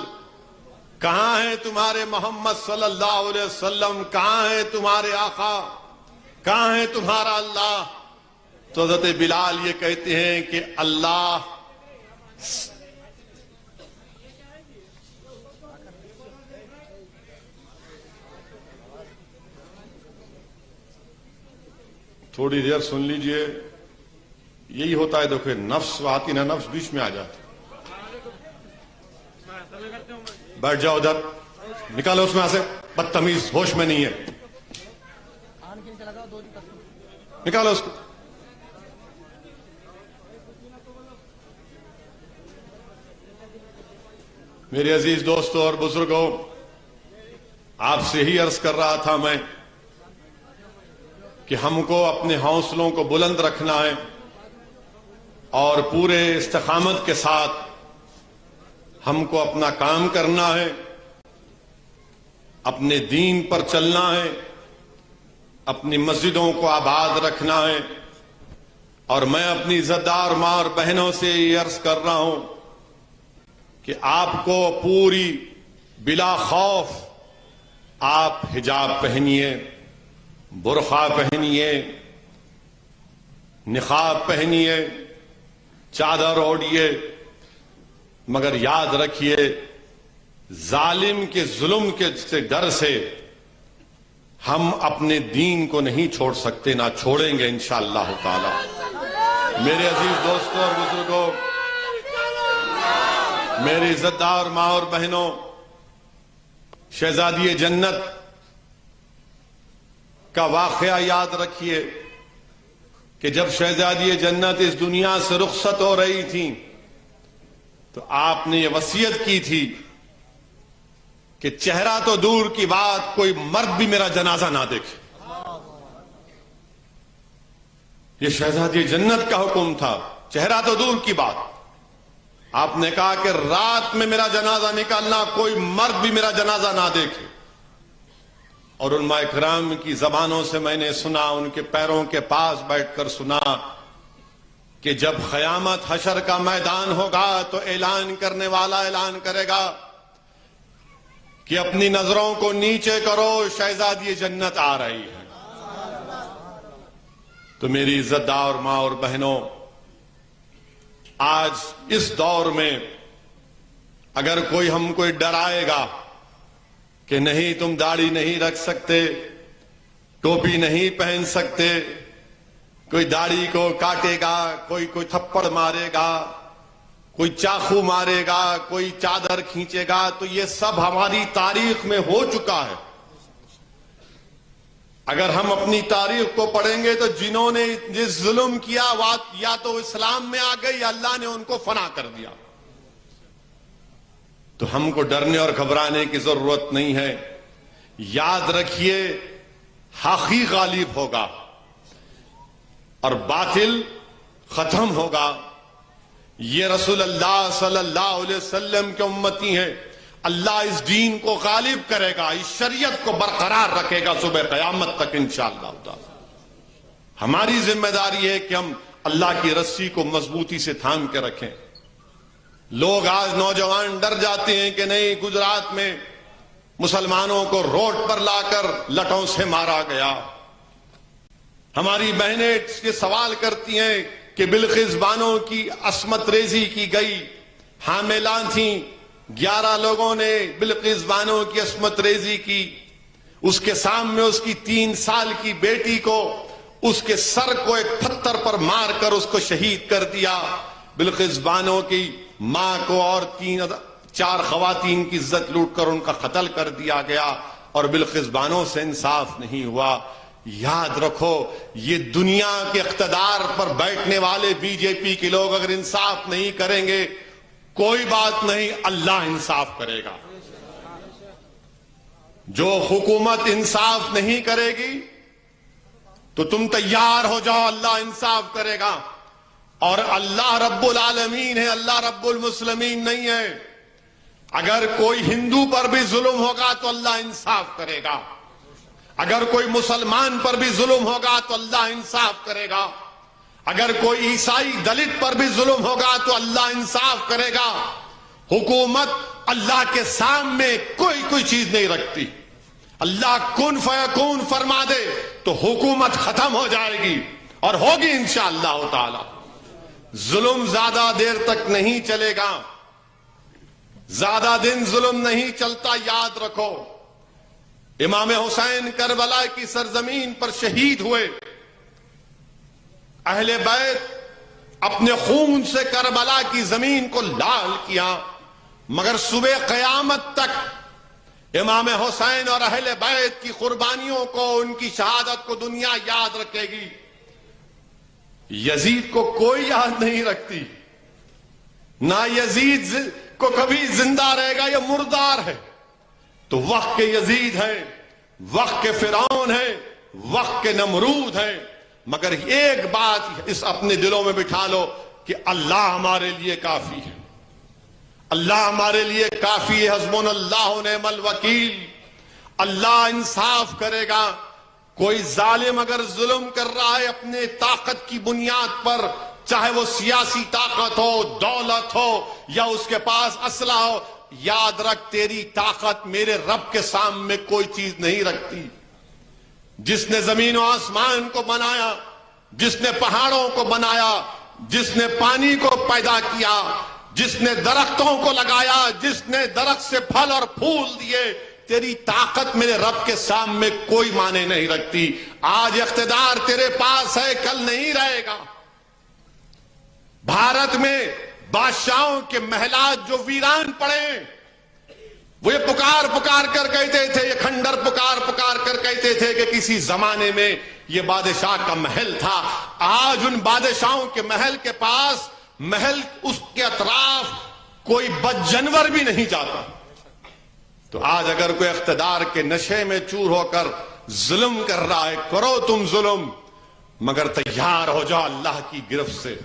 کہاں ہے تمہارے محمد صلی اللہ علیہ وسلم، کہاں ہے تمہارے آقا، کہاں ہے تمہارا اللہ؟ تو حضرت بلال یہ کہتے ہیں کہ اللہ تھوڑی دیر سن لیجئے، یہی ہوتا ہے. دیکھو نفس آتی نا، نفس بیچ میں آ جاتی. بیٹھ جاؤ ادھر، نکالو اس میں سے، بدتمیز، ہوش میں نہیں ہے، نکالو اس کو. میرے عزیز دوستوں اور بزرگوں، آپ سے ہی عرض کر رہا تھا میں کہ ہم کو اپنے حوصلوں کو بلند رکھنا ہے اور پورے استقامت کے ساتھ ہم کو اپنا کام کرنا ہے، اپنے دین پر چلنا ہے، اپنی مسجدوں کو آباد رکھنا ہے، اور میں اپنی عزتدار ماں اور بہنوں سے یہ عرض کر رہا ہوں کہ آپ کو پوری بلا خوف آپ حجاب پہنیے، برقع پہنیے، نقاب پہنیے، چادر اوڑھیے، مگر یاد رکھیے ظالم کے ظلم کے ڈر سے ہم اپنے دین کو نہیں چھوڑ سکتے، نہ چھوڑیں گے انشاءاللہ تعالی۔ میرے عزیز دوستوں اور بزرگوں، میری عزتدار ماں اور بہنوں، شہزادی جنت کا واقعہ یاد رکھیے کہ جب شہزادی جنت اس دنیا سے رخصت ہو رہی تھی تو آپ نے یہ وصیت کی تھی کہ چہرہ تو دور کی بات، کوئی مرد بھی میرا جنازہ نہ دیکھے۔ یہ شہزادی جنت کا حکم تھا، چہرہ تو دور کی بات۔ آپ نے کہا کہ رات میں میرا جنازہ نکالنا، کوئی مرد بھی میرا جنازہ نہ دیکھے۔ اور علماء کرام کی زبانوں سے میں نے سنا، ان کے پیروں کے پاس بیٹھ کر سنا کہ جب قیامت حشر کا میدان ہوگا تو اعلان کرنے والا اعلان کرے گا کہ اپنی نظروں کو نیچے کرو، شہزادی جنت آ رہی ہے۔ تو میری عزتدار ماں اور بہنوں، آج اس دور میں اگر کوئی ہم کو ڈرائے گا کہ نہیں تم داڑھی نہیں رکھ سکتے، ٹوپی نہیں پہن سکتے، کوئی داڑھی کو کاٹے گا، کوئی تھپڑ مارے گا، کوئی چاقو مارے گا، کوئی چادر کھینچے گا، تو یہ سب ہماری تاریخ میں ہو چکا ہے۔ اگر ہم اپنی تاریخ کو پڑھیں گے تو جنہوں نے جس ظلم کیا یا تو اسلام میں آ گئے یا اللہ نے ان کو فنا کر دیا۔ تو ہم کو ڈرنے اور گھبرانے کی ضرورت نہیں ہے۔ یاد رکھیے حق ہی غالب ہوگا اور باطل ختم ہوگا۔ یہ رسول اللہ صلی اللہ علیہ وسلم کے امتی ہیں، اللہ اس دین کو غالب کرے گا، اس شریعت کو برقرار رکھے گا صبح قیامت تک انشاءاللہ تعالی۔ ہماری ذمہ داری ہے کہ ہم اللہ کی رسی کو مضبوطی سے تھام کے رکھیں۔ لوگ آج نوجوان ڈر جاتے ہیں کہ نہیں، گجرات میں مسلمانوں کو روڈ پر لا کر لٹوں سے مارا گیا۔ ہماری بہنیں یہ سوال کرتی ہیں کہ بلقیس بانو کی عصمت ریزی کی گئی، حاملہ تھیں، 11 لوگوں نے بلقیس بانو کی عصمت ریزی کی، اس کے سامنے اس کی 3 سال کی بیٹی کو اس کے سر کو ایک پتھر پر مار کر اس کو شہید کر دیا۔ بلقیس بانو کی ماں کو اور 4 خواتین کی عزت لوٹ کر ان کا قتل کر دیا گیا، اور بلقیس بانو سے انصاف نہیں ہوا۔ یاد رکھو، یہ دنیا کے اقتدار پر بیٹھنے والے بی جے پی کے لوگ اگر انصاف نہیں کریں گے، کوئی بات نہیں، اللہ انصاف کرے گا۔ جو حکومت انصاف نہیں کرے گی تو تم تیار ہو جاؤ، اللہ انصاف کرے گا۔ اور اللہ رب العالمین ہے، اللہ رب المسلمین نہیں ہے۔ اگر کوئی ہندو پر بھی ظلم ہوگا تو اللہ انصاف کرے گا، اگر کوئی مسلمان پر بھی ظلم ہوگا تو اللہ انصاف کرے گا، اگر کوئی عیسائی دلت پر بھی ظلم ہوگا تو اللہ انصاف کرے گا۔ حکومت اللہ کے سامنے کوئی چیز نہیں رکھتی۔ اللہ کن فیکون فرما دے تو حکومت ختم ہو جائے گی، اور ہوگی انشاءاللہ تعالی۔ ظلم زیادہ دیر تک نہیں چلے گا، زیادہ دن ظلم نہیں چلتا، یاد رکھو۔ امام حسین کربلا کی سرزمین پر شہید ہوئے، اہل بیت اپنے خون سے کربلا کی زمین کو لال کیا، مگر صبح قیامت تک امام حسین اور اہل بیت کی قربانیوں کو، ان کی شہادت کو دنیا یاد رکھے گی۔ یزید کو کوئی یاد نہیں رکھتی، نہ یزید کو کبھی زندہ رہے گا، یہ مردار ہے۔ تو وقت کے یزید ہیں، وقت کے فرعون ہیں، وقت کے نمرود ہیں، مگر ایک بات اس اپنے دلوں میں بٹھا لو کہ اللہ ہمارے لیے کافی ہے، اللہ ہمارے لیے کافی ہے، حسبنا اللہ و نعم الوکیل۔ اللہ انصاف کرے گا۔ کوئی ظالم اگر ظلم کر رہا ہے اپنے طاقت کی بنیاد پر، چاہے وہ سیاسی طاقت ہو، دولت ہو، یا اس کے پاس اسلحہ ہو، یاد رکھ تیری طاقت میرے رب کے سامنے کوئی چیز نہیں رکھتی۔ جس نے زمین و آسمان کو بنایا، جس نے پہاڑوں کو بنایا، جس نے پانی کو پیدا کیا، جس نے درختوں کو لگایا، جس نے درخت سے پھل اور پھول دیے، تیری طاقت میرے رب کے سامنے کوئی معنی نہیں رکھتی۔ آج اقتدار تیرے پاس ہے، کل نہیں رہے گا۔ بھارت میں بادشاہوں کے محلات جو ویران پڑے، وہ یہ پکار پکار کر کہتے تھے، یہ کھنڈر پکار پکار کر کہتے تھے کہ کسی زمانے میں یہ بادشاہ کا محل تھا۔ آج ان بادشاہوں کے محل کے پاس، محل اس کے اطراف کوئی بد جانور بھی نہیں جاتا۔ تو آج اگر کوئی اقتدار کے نشے میں چور ہو کر ظلم کر رہا ہے، کرو تم ظلم، مگر تیار ہو جاؤ اللہ کی گرفت سے۔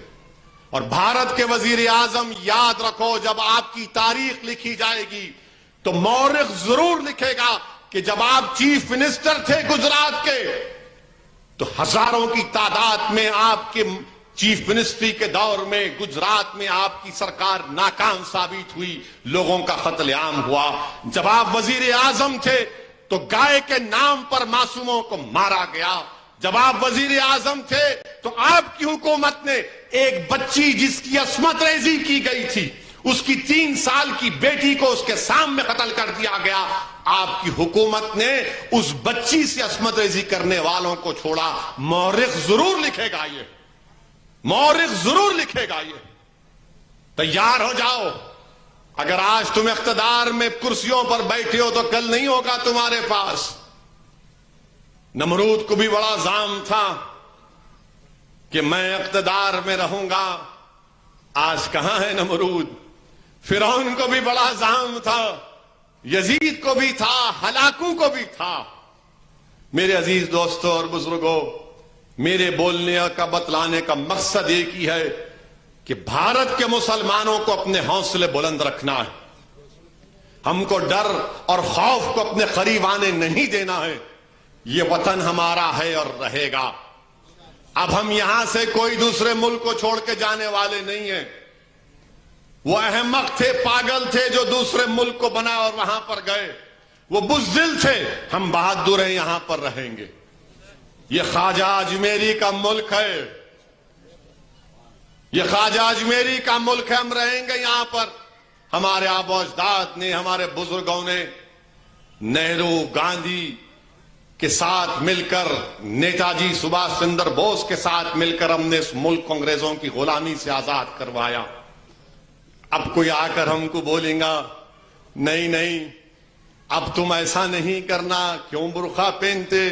اور بھارت کے وزیر اعظم، یاد رکھو، جب آپ کی تاریخ لکھی جائے گی تو مورخ ضرور لکھے گا کہ جب آپ چیف منسٹر تھے گجرات کے تو ہزاروں کی تعداد میں آپ کے چیف منسٹری کے دور میں گجرات میں آپ کی سرکار ناکام ثابت ہوئی، لوگوں کا قتل عام ہوا۔ جب آپ وزیر اعظم تھے تو گائے کے نام پر معصوموں کو مارا گیا۔ جب آپ وزیر اعظم تھے تو آپ کی حکومت نے ایک بچی جس کی عصمت ریزی کی گئی تھی، اس کی 3 سال کی بیٹی کو اس کے سامنے قتل کر دیا گیا۔ آپ کی حکومت نے اس بچی سے عصمت ریزی کرنے والوں کو چھوڑا۔ مورخ ضرور لکھے گا یہ، مورخ ضرور لکھے گا یہ۔ تیار ہو جاؤ۔ اگر آج تم اقتدار میں کرسیوں پر بیٹھے ہو تو کل نہیں ہوگا تمہارے پاس۔ نمرود کو بھی بڑا زعم تھا کہ میں اقتدار میں رہوں گا، آج کہاں ہے نمرود؟ فرعون کو بھی بڑا زعم تھا، یزید کو بھی تھا، ہلاکوں کو بھی تھا۔ میرے عزیز دوستوں اور بزرگوں، میرے بولنے کا بتلانے کا مقصد ایک ہی ہے کہ بھارت کے مسلمانوں کو اپنے حوصلے بلند رکھنا ہے۔ ہم کو ڈر اور خوف کو اپنے قریب آنے نہیں دینا ہے۔ یہ وطن ہمارا ہے اور رہے گا۔ اب ہم یہاں سے کوئی دوسرے ملک کو چھوڑ کے جانے والے نہیں ہیں۔ وہ احمق تھے، پاگل تھے جو دوسرے ملک کو بنا اور وہاں پر گئے، وہ بزدل تھے۔ ہم بہادر ہیں، یہاں پر رہیں گے۔ یہ خواجہ اجمیری کا ملک ہے، یہ خواجہ اجمیری کا ملک ہے، ہم رہیں گے یہاں پر۔ ہمارے آبا و اجداد نے، ہمارے بزرگوں نے نہرو، گاندھی کے ساتھ مل کر، نیتا جی سبھاش چندر بوس کے ساتھ مل کر ہم نے اس ملک کو انگریزوں کی غلامی سے آزاد کروایا۔ اب کوئی آ کر ہم کو بولیں گا نہیں نہیں اب تم ایسا نہیں کرنا، کیوں برقع پہنتے،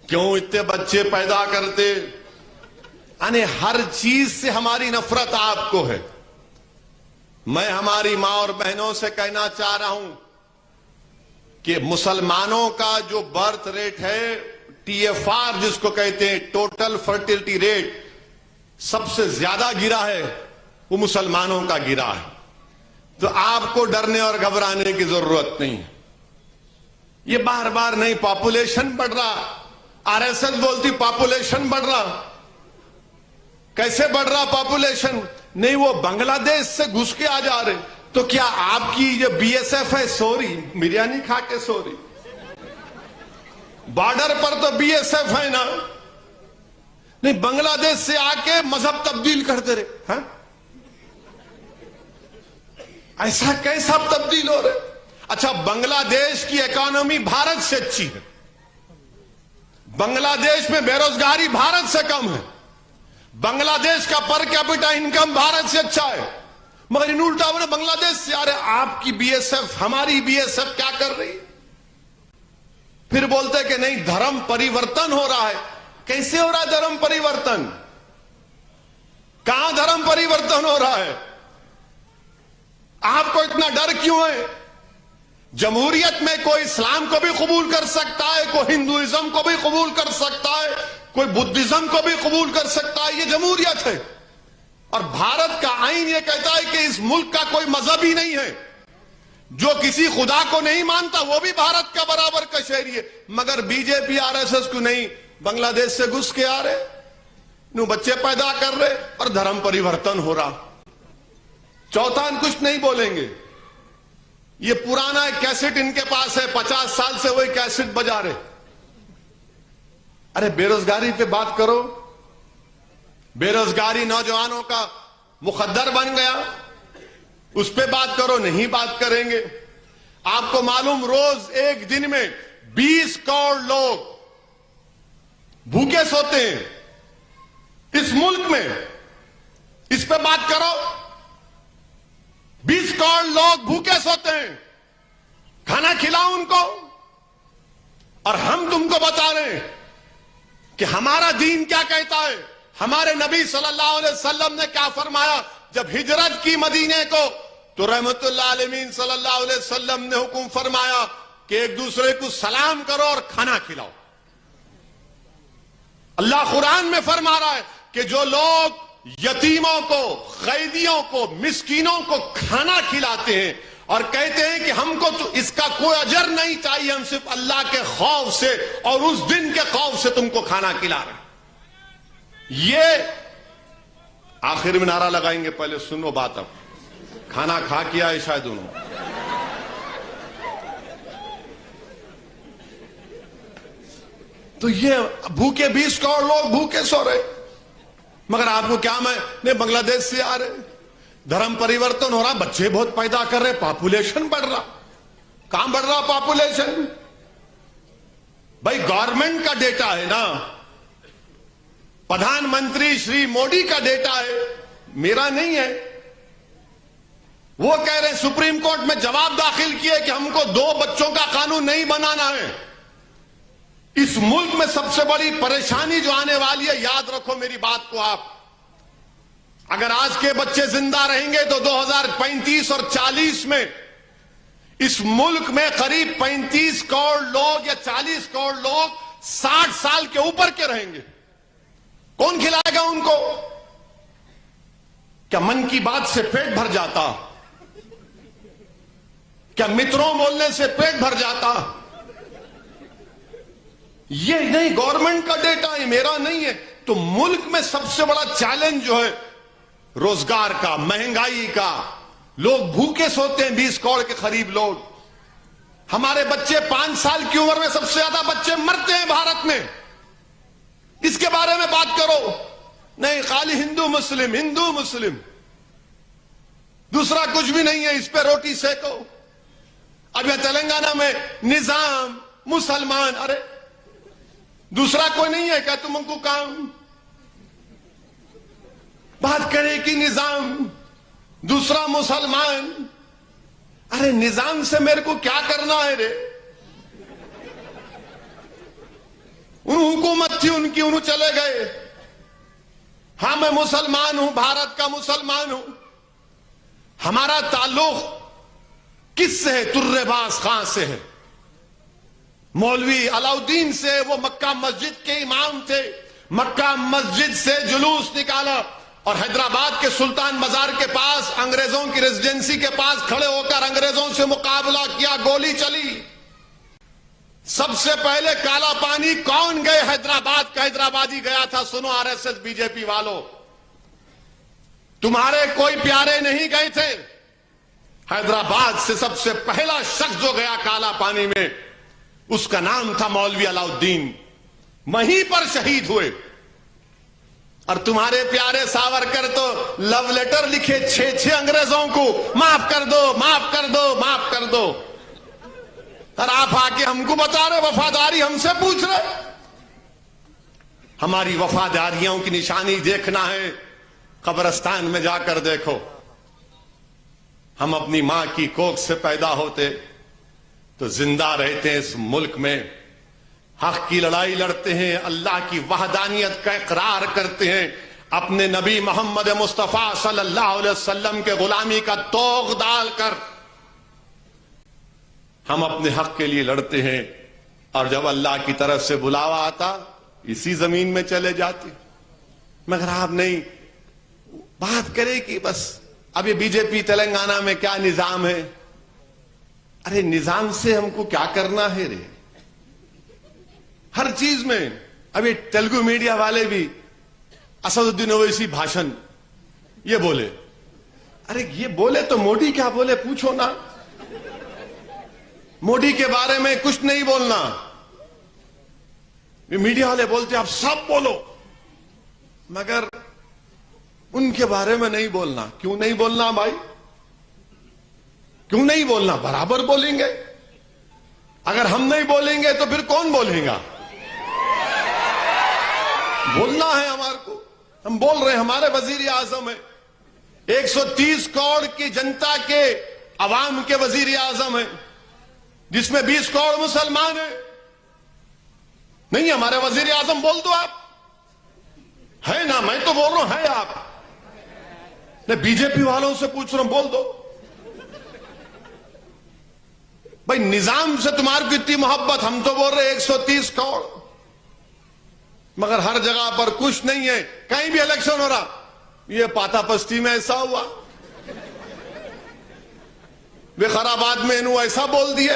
کیوں اتنے بچے پیدا کرتے، یعنی ہر چیز سے ہماری نفرت آپ کو ہے۔ میں ہماری ماں اور بہنوں سے کہنا چاہ رہا ہوں کہ مسلمانوں کا جو برتھ ریٹ ہے، TFR جس کو کہتے ہیں، ٹوٹل فرٹیلٹی ریٹ، سب سے زیادہ گرا ہے وہ مسلمانوں کا گرا ہے۔ تو آپ کو ڈرنے اور گھبرانے کی ضرورت نہیں ہے۔ یہ بار بار نہیں، پاپولیشن بڑھ رہا، RSS بولتی پاپولیشن بڑھ رہا۔ کیسے بڑھ رہا پاپولیشن؟ نہیں، وہ بنگلہ دیش سے گھس کے آ جا رہے۔ تو کیا آپ کی جو BSF ہے سوری بریانی کھا کے سوری؟ بارڈر پر تو BSF ہے نا، نہیں بنگلہ دیش سے آ کے مذہب تبدیل کرتے رہے۔ ہاں ایسا کیسا تبدیل ہو رہے؟ اچھا، بنگلہ دیش کی اکانومی بھارت سے اچھی ہے، بنگلہ دیش میں بے روزگاری بھارت سے کم ہے، بنگلہ دیش کا پر کیپٹا انکم بھارت سے اچھا ہے، مگر ان الٹا نے بنگلہ دیش سے آ رہے۔ آپ کی BSF، ہماری BSF کیا کر رہی؟ پھر بولتے کہ نہیں دھرم پریورتن ہو رہا ہے۔ کیسے ہو رہا ہے دھرم پریورتن؟ کہاں دھرم پریورتن ہو رہا ہے؟ آپ کو اتنا ڈر کیوں ہے؟ جمہوریت میں کوئی اسلام کو بھی قبول کر سکتا ہے، کوئی ہندوازم کو بھی قبول کر سکتا ہے، کوئی بدھزم کو بھی قبول کر سکتا ہے۔ یہ جمہوریت ہے۔ اور بھارت کا آئین یہ کہتا ہے کہ اس ملک کا کوئی مذہب ہی نہیں ہے، جو کسی خدا کو نہیں مانتا وہ بھی بھارت کا برابر کا شہری ہے، مگر be J P R S S کو نہیں، بنگلہ دیش سے گھس کے آ رہے، نو بچے پیدا کر رہے اور دھرم پریورتن ہو رہا۔ چوتھا کچھ نہیں بولیں گے، یہ پرانا ایک کیسٹ ان کے پاس ہے، 50 سال سے وہی کیسٹ بجا رہے۔ ارے بے روزگاری پہ بات کرو، بے روزگاری نوجوانوں کا مخدر بن گیا، اس پہ بات کرو، نہیں بات کریں گے۔ آپ کو معلوم روز ایک دن میں 20 کروڑ لوگ بھوکے سوتے ہیں اس ملک میں، اس پہ بات کرو۔ 20 کروڑ لوگ بھوکے سوتے ہیں، کھانا کھلاؤ ان کو۔ اور ہم تم کو بتا رہے ہیں کہ ہمارا دین کیا کہتا ہے، ہمارے نبی صلی اللہ علیہ وسلم نے کیا فرمایا جب ہجرت کی مدینے کو، تو رحمت اللہ علیہ صلی اللہ علیہ وسلم نے حکم فرمایا کہ ایک دوسرے کو سلام کرو اور کھانا کھلاؤ۔ اللہ قرآن میں فرما رہا ہے کہ جو لوگ یتیموں کو، قیدیوں کو، مسکینوں کو کھانا کھلاتے ہیں اور کہتے ہیں کہ ہم کو تو اس کا کوئی اجر نہیں چاہیے، ہم صرف اللہ کے خوف سے اور اس دن کے خوف سے تم کو کھانا کھلا رہے ہیں، یہ آخر میں نعرہ لگائیں گے۔ پہلے سنو بات، اب کھانا کھا کیا ہے شاید انہوں نے۔ تو یہ بھوکے 20 کروڑ لوگ بھوکے سو رہے، مگر آپ کو کیا میں بنگلہ دیش سے آ رہے، دھرم پریورتن ہو رہا، بچے بہت پیدا کر رہے، پاپولیشن بڑھ رہا۔ کہاں بڑھ رہا پاپولیشن؟ بھائی گورنمنٹ کا ڈیٹا ہے نا، پردھان منتری شری موڈی کا ڈیٹا ہے، میرا نہیں ہے۔ وہ کہہ رہے ہیں سپریم کورٹ میں جواب داخل کیے کہ ہم کو 2 بچوں کا قانون نہیں بنانا ہے۔ اس ملک میں سب سے بڑی پریشانی جو آنے والی ہے، یاد رکھو میری بات کو آپ، اگر آج کے بچے زندہ رہیں گے تو 2035 اور 40 میں اس ملک میں قریب 35 کروڑ لوگ یا 40 کروڑ لوگ 60 سال کے اوپر کے رہیں گے۔ کون کھلائے گا ان کو؟ کیا من کی بات سے پیٹ بھر جاتا؟ کیا متروں بولنے سے پیٹ بھر جاتا؟ یہ نہیں، گورنمنٹ کا ڈیٹا ہے، میرا نہیں ہے۔ تو ملک میں سب سے بڑا چیلنج جو ہے روزگار کا، مہنگائی کا، لوگ بھوکے سوتے ہیں 20 کروڑ کے قریب لوگ۔ ہمارے بچے 5 سال کی عمر میں سب سے زیادہ بچے مرتے ہیں بھارت میں، اس کے بارے میں بات کرو۔ نہیں خالی ہندو مسلم، دوسرا کچھ بھی نہیں ہے، اس پہ روٹی سیکو۔ اب یہ تلنگانہ میں نظام مسلمان، ارے دوسرا کوئی نہیں ہے کیا تم کو کام؟ بات کرے کہ نظام، دوسرا مسلمان، ارے نظام سے میرے کو کیا کرنا ہے رے؟ ان حکومت تھی ان کی، انہوں چلے گئے۔ ہاں میں مسلمان ہوں، بھارت کا مسلمان ہوں۔ ہمارا تعلق کس سے ہے؟ ترے باز خان سے ہے، مولوی علاؤدین سے۔ وہ مکہ مسجد کے امام تھے، مکہ مسجد سے جلوس نکالا اور حیدرآباد کے سلطان بازار کے پاس انگریزوں کی ریزیڈنسی کے پاس کھڑے ہو کر انگریزوں سے مقابلہ کیا، گولی چلی۔ سب سے پہلے کالا پانی کون گئے؟ حیدرآباد کا حیدرآبادی گیا تھا۔ سنو R S S B J P والو، تمہارے کوئی پیارے نہیں گئے تھے، حیدرآباد سے سب سے پہلا شخص جو گیا کالا پانی میں، اس کا نام تھا مولوی علاؤدین، وہیں پر شہید ہوئے۔ اور تمہارے پیارے ساورکر تو لو لیٹر لکھے 6 انگریزوں کو، معاف کر دو، معاف کر دو، معاف کر دو۔ اور آپ آ کے ہم کو بتا رہے وفاداری، ہم سے پوچھ رہے۔ ہماری وفاداریوں کی نشانی دیکھنا ہے، قبرستان میں جا کر دیکھو۔ ہم اپنی ماں کی کوکھ سے پیدا ہوتے تو زندہ رہتے ہیں اس ملک میں، حق کی لڑائی لڑتے ہیں، اللہ کی وحدانیت کا اقرار کرتے ہیں، اپنے نبی محمد مصطفیٰ صلی اللہ علیہ وسلم کے غلامی کا توغ ڈال کر ہم اپنے حق کے لیے لڑتے ہیں۔ اور جب اللہ کی طرف سے بلاوا آتا اسی زمین میں چلے جاتے، مگر آپ نہیں، بات کرے کہ بس اب یہ بی جے پی تلنگانہ میں کیا نظام ہے. ارے نظام سے ہم کو کیا کرنا ہے رے؟ ہر چیز میں. اب یہ تیلگو میڈیا والے بھی اسد الدین اویسی بھاشن یہ بولے. ارے یہ بولے تو موڈی کیا بولے پوچھو نا. موڈی کے بارے میں کچھ نہیں بولنا. یہ میڈیا والے بولتے آپ سب بولو مگر ان کے بارے میں نہیں بولنا. کیوں نہیں بولنا بھائی؟ کیوں نہیں بولنا؟ برابر بولیں گے. اگر ہم نہیں بولیں گے تو پھر کون بولے گا؟ بولنا ہے ہمارے کو. ہم بول رہے ہیں. ہمارے وزیر اعظم ہے 130 کروڑ کی جنتا کے عوام کے وزیر اعظم ہیں جس میں 20 کروڑ مسلمان ہیں. نہیں ہمارے وزیر اعظم بول دو آپ. ہے نا؟ میں تو بول رہا ہوں ہے آپ. میں بی جے پی والوں سے پوچھ رہا ہوں بول دو بھائی نظام سے تمہاری کو اتنی محبت. ہم تو بول رہے 130 کروڑ مگر ہر جگہ پر کچھ نہیں ہے. کہیں بھی الیکشن ہو رہا یہ پاتا پستی میں ایسا ہوا, وقارآباد میں انہوں ایسا بول دیے.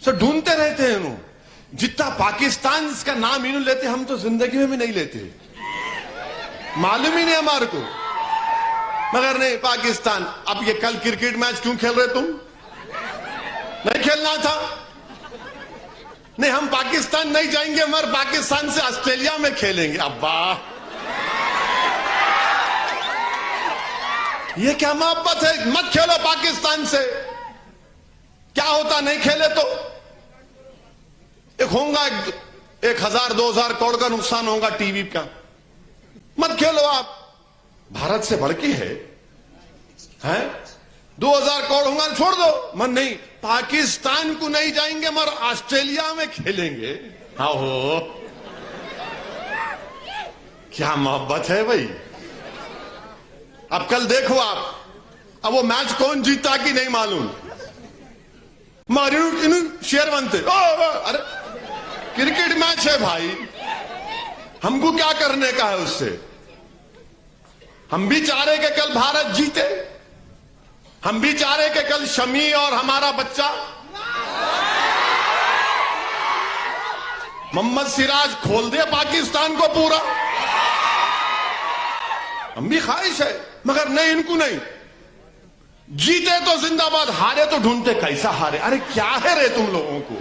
سب ڈھونڈتے رہتے ہیں انہوں. جتنا پاکستان کا نام انہوں لیتے ہم تو زندگی میں بھی نہیں لیتے. معلوم ہی نہیں ہمارے کو. مگر نہیں پاکستان. اب یہ کل کرکٹ میچ کیوں کھیل رہے تم؟ نہیں کھیلنا تھا. نہیں ہم پاکستان نہیں جائیں گے مگر پاکستان سے آسٹریلیا میں کھیلیں گے. ابا یہ کیا محبت ہے؟ مت کھیلو پاکستان سے. کیا ہوتا نہیں کھیلے تو؟ ایک ہوگا 1000-2000 کروڑ کا نقصان ہوگا ٹی وی کا. مت کھیلو آپ. بھارت سے بڑھ کے ہے 2000 کروڑ ہوگا چھوڑ دو. من نہیں پاکستان کو نہیں جائیں گے مگر آسٹریلیا میں کھیلیں گے. ہاں ہو کیا محبت ہے بھائی. اب کل دیکھو آپ. اب وہ میچ کون جیتا کہ نہیں معلوم. شیئر بنتے. ارے کرکٹ میچ ہے بھائی. ہم کو کیا کرنے کا ہے اس سے؟ ہم بھی چاہ رہے کہ کل بھارت جیتے. ہم بھی چاہ رہے کہ کل شمی اور ہمارا بچہ محمد سراج کھول دے پاکستان کو پورا. ہم بھی خواہش ہے مگر نہیں ان کو نہیں. جیتے تو زندہ باد, ہارے تو ڈھونڈتے کیسا ہارے. ارے کیا ہے رے تم لوگوں کو؟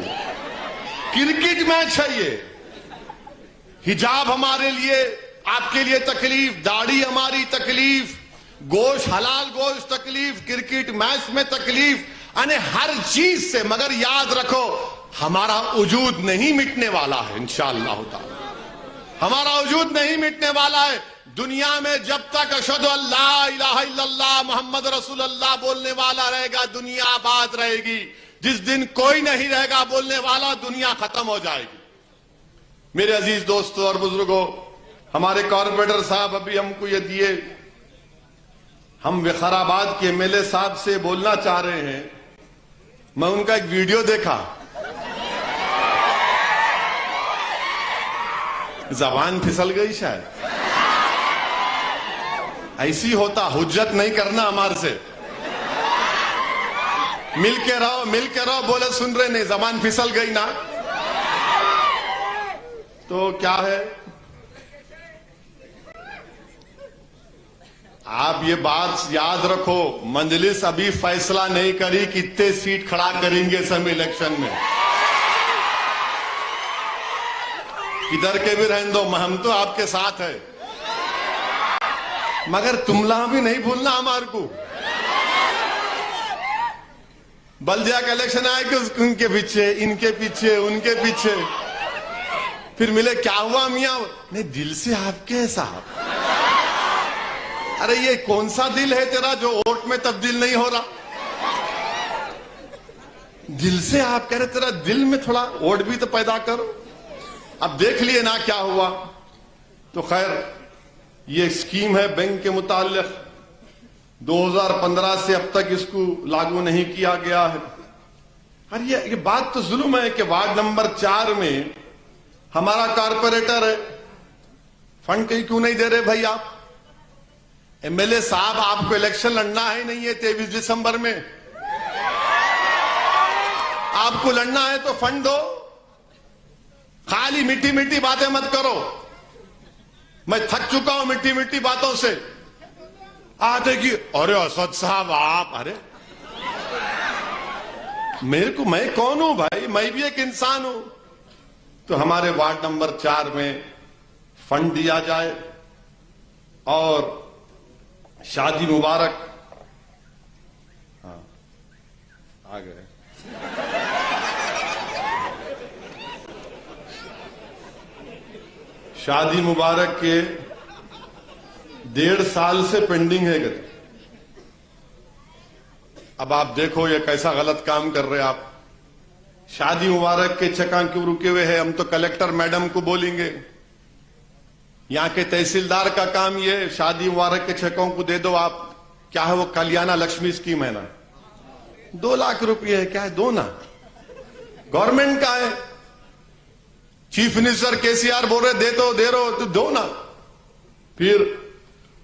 کرکٹ میچ ہے یہ. حجاب ہمارے لیے آپ کے لیے تکلیف, داڑھی ہماری تکلیف, گوشت حلال گوشت تکلیف, کرکٹ میچ میں تکلیف, یعنی ہر چیز سے. مگر یاد رکھو ہمارا وجود نہیں مٹنے والا ہے انشاءاللہ تعالی. ہمارا وجود نہیں مٹنے والا ہے. دنیا میں جب تک اشہدو اللہ الہ الا اللہ محمد رسول اللہ بولنے والا رہے گا دنیا آباد رہے گی. جس دن کوئی نہیں رہے گا بولنے والا دنیا ختم ہو جائے گی. میرے عزیز دوستوں اور بزرگوں, ہمارے کارپوریٹر صاحب ابھی ہم کو یہ دیے. ہم وقارآباد کے ایم ایل اے صاحب سے بولنا چاہ رہے ہیں. میں ان کا ایک ویڈیو دیکھا, زبان پھسل گئی شاید. ایسی ہوتا, حجت نہیں کرنا ہمارے سے. مل کے رہو بولے سن رہے نہیں, زبان پھسل گئی نا. تو کیا ہے, آپ یہ بات یاد رکھو, مجلس ابھی فیصلہ نہیں کری کتنے سیٹ کھڑا کریں گے اسمبلی الیکشن میں. ادھر کے بھی رہن دو, ہم تو آپ کے ساتھ ہے. مگر تملا بھی نہیں بھولنا ہمارے کو. بلدیہ کا الیکشن آئے کہ ان کے پیچھے, ان کے پیچھے, ان کے پیچھے. پھر ملے کیا ہوا میاں؟ نہیں دل سے آپ کے صاحب. ارے یہ کون سا دل ہے تیرا جو ووٹ میں تبدیل نہیں ہو رہا؟ دل سے آپ کہہ رہے تیرا دل میں تھوڑا ووٹ بھی تو پیدا کرو. اب دیکھ لیے نا کیا ہوا. تو خیر یہ اسکیم ہے بینک کے متعلق, 2015 سے اب تک اس کو لاگو نہیں کیا گیا ہے. اور یہ بات تو ظلم ہے کہ وارڈ نمبر 4 میں ہمارا کارپوریٹر ہے, فنڈ کہیں کیوں نہیں دے رہے بھائی آپ؟ ایم ایل اے صاحب آپ کو الیکشن لڑنا ہے نہیں ہے 23 دسمبر میں؟ آپ کو لڑنا ہے تو فنڈ دو، خالی میٹھی میٹھی باتیں مت کرو. میں تھک چکا ہوں میٹھی میٹھی باتوں سے. آتے کہ ارے اسد صاحب آپ، ارے میرے کو، میں کون ہوں بھائی؟ میں بھی ایک انسان ہوں. تو ہمارے وارڈ نمبر 4 میں فنڈ دیا جائے اور شادی مبارک. ہاں آ گئے. شادی مبارک کے 1.5 سال سے پینڈنگ ہے. اب آپ دیکھو یہ کیسا غلط کام کر رہے آپ. شادی مبارک کے چکاں کیوں رکے ہوئے ہیں؟ ہم تو کلیکٹر میڈم کو بولیں گے. یہاں کے تحصیلدار کا کام یہ شادی مبارک کے چکوں کو دے دو. آپ کیا ہے وہ کلیانہ لکشمی اسکیم ہے نا، 2 لاکھ روپے ہے، کیا ہے دو نا، گورنمنٹ کا ہے. چیف منسٹر KCR بول رہے دے رہو تو دو نا. پھر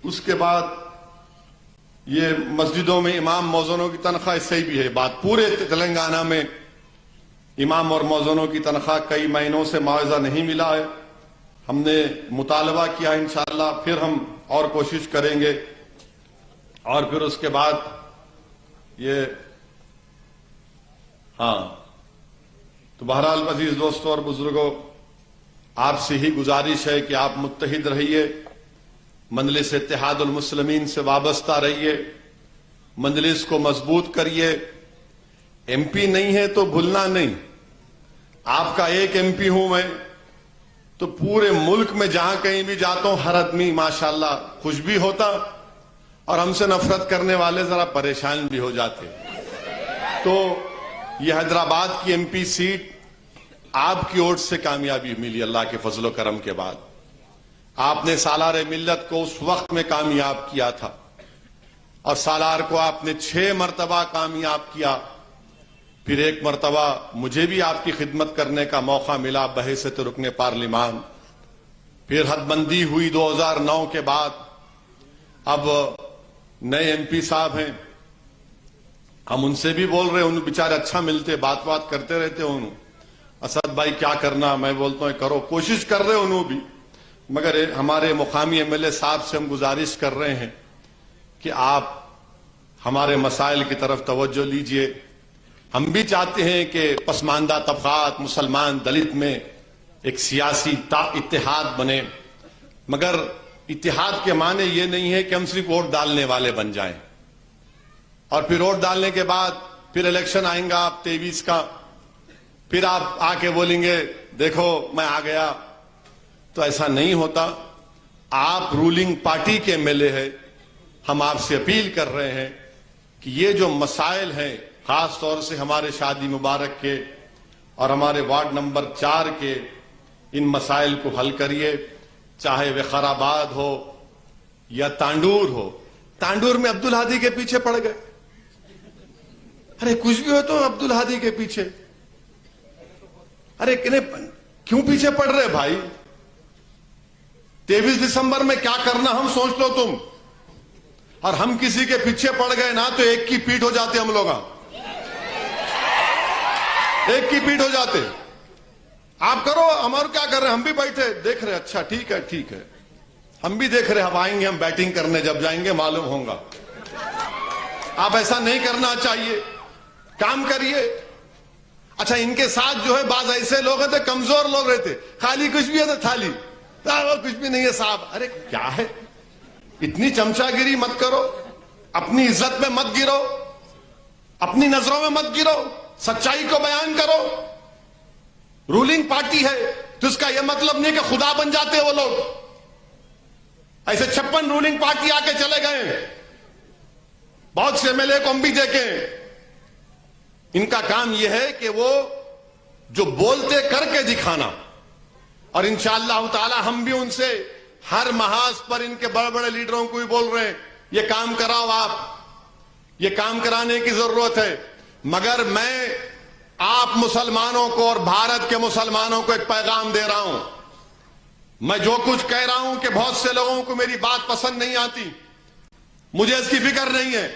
اس کے بعد یہ مسجدوں میں امام موذنوں کی تنخواہ، اس سے بھی ہے بات. پورے تلنگانہ میں امام اور موذنوں کی تنخواہ کئی مہینوں سے معاوضہ نہیں ملا ہے. ہم نے مطالبہ کیا، انشاءاللہ پھر ہم اور کوشش کریں گے. اور پھر اس کے بعد یہ ہاں تو بہرحال عزیز دوستوں اور بزرگوں، آپ سے ہی گزارش ہے کہ آپ متحد رہیے، مجلس اتحاد المسلمین سے وابستہ رہیے، مجلس کو مضبوط کریے. MP نہیں ہے تو بھولنا نہیں، آپ کا ایک MP ہوں میں، تو پورے ملک میں جہاں کہیں بھی جاتا ہوں ہر آدمی ماشاءاللہ خوش بھی ہوتا اور ہم سے نفرت کرنے والے ذرا پریشان بھی ہو جاتے. تو یہ حیدرآباد کی MP سیٹ آپ کی ووٹ سے کامیابی ملی اللہ کے فضل و کرم کے بعد. آپ نے سالار ملت کو اس وقت میں کامیاب کیا تھا اور سالار کو آپ نے 6 مرتبہ کامیاب کیا. پھر ایک مرتبہ مجھے بھی آپ کی خدمت کرنے کا موقع ملا بحیثیت رکن پارلیمان. پھر حد بندی ہوئی 2009 کے بعد. اب نئے MP صاحب ہیں، ہم ان سے بھی بول رہے ہیں، ان بیچارے اچھا ملتے، بات کرتے رہتے ہیں. اسد بھائی کیا کرنا، میں بولتا ہوں کرو، کوشش کر رہے انہوں بھی. مگر ہمارے مقامی MLA صاحب سے ہم گزارش کر رہے ہیں کہ آپ ہمارے مسائل کی طرف توجہ لیجئے. ہم بھی چاہتے ہیں کہ پسماندہ طبقات، مسلمان، دلت میں ایک سیاسی اتحاد بنے، مگر اتحاد کے معنی یہ نہیں ہے کہ ہم صرف ووٹ ڈالنے والے بن جائیں اور پھر ووٹ ڈالنے کے بعد پھر الیکشن آئیں گا آپ 23 کا، پھر آپ آ کے بولیں گے دیکھو میں آ گیا. تو ایسا نہیں ہوتا. آپ رولنگ پارٹی کے MLA ہیں، ہم آپ سے اپیل کر رہے ہیں کہ یہ جو مسائل ہیں، خاص طور سے ہمارے شادی مبارک کے اور ہمارے وارڈ نمبر 4 کے، ان مسائل کو حل کریے. چاہے وقارآباد ہو یا تانڈور ہو. تانڈور میں عبدالہادی کے پیچھے پڑ گئے. ارے کچھ بھی ہو تو عبدالہادی کے پیچھے، ارے کیوں پیچھے پڑ رہے بھائی؟ 23 دسمبر میں کیا کرنا ہم سوچ لو تم. اور ہم کسی کے پیچھے پڑ گئے نا تو ایک کی پیٹ ہو جاتے ہم لوگ، ایک کی پیٹ ہو جاتے. آپ کرو، ہمارے کیا کر رہے ہیں؟ ہم بھی بیٹھے دیکھ رہے، اچھا ٹھیک ہے، ہم بھی دیکھ رہے. اب آئیں گے ہم بیٹنگ کرنے، جب جائیں گے معلوم ہوگا. آپ ایسا نہیں کرنا چاہیے، کام کریے. اچھا ان کے ساتھ جو ہے بعض ایسے لوگ ہیں، کمزور لوگ رہتے، خالی کچھ بھی ہے تو تھالی، وہ کچھ بھی نہیں ہے صاحب. ارے کیا ہے، اتنی چمچا گیری مت کرو، اپنی عزت میں مت گرو، اپنی نظروں میں مت گرو، سچائی کو بیان کرو. رولنگ پارٹی ہے تو اس کا یہ مطلب نہیں کہ خدا بن جاتے وہ لوگ. ایسے 56 رولنگ پارٹی آ کے چلے گئے، بہت سے MLA کو ہم بھی دیکھیں. ان کا کام یہ ہے کہ وہ جو بولتے کر کے دکھانا. اور انشاءاللہ تعالی ہم بھی ان سے ہر محاذ پر ان کے بڑے بڑے لیڈروں کو بھی بول رہے ہیں یہ کام کراؤ، آپ یہ کام کرانے کی ضرورت ہے. مگر میں آپ مسلمانوں کو اور بھارت کے مسلمانوں کو ایک پیغام دے رہا ہوں. میں جو کچھ کہہ رہا ہوں کہ بہت سے لوگوں کو میری بات پسند نہیں آتی، مجھے اس کی فکر نہیں ہے.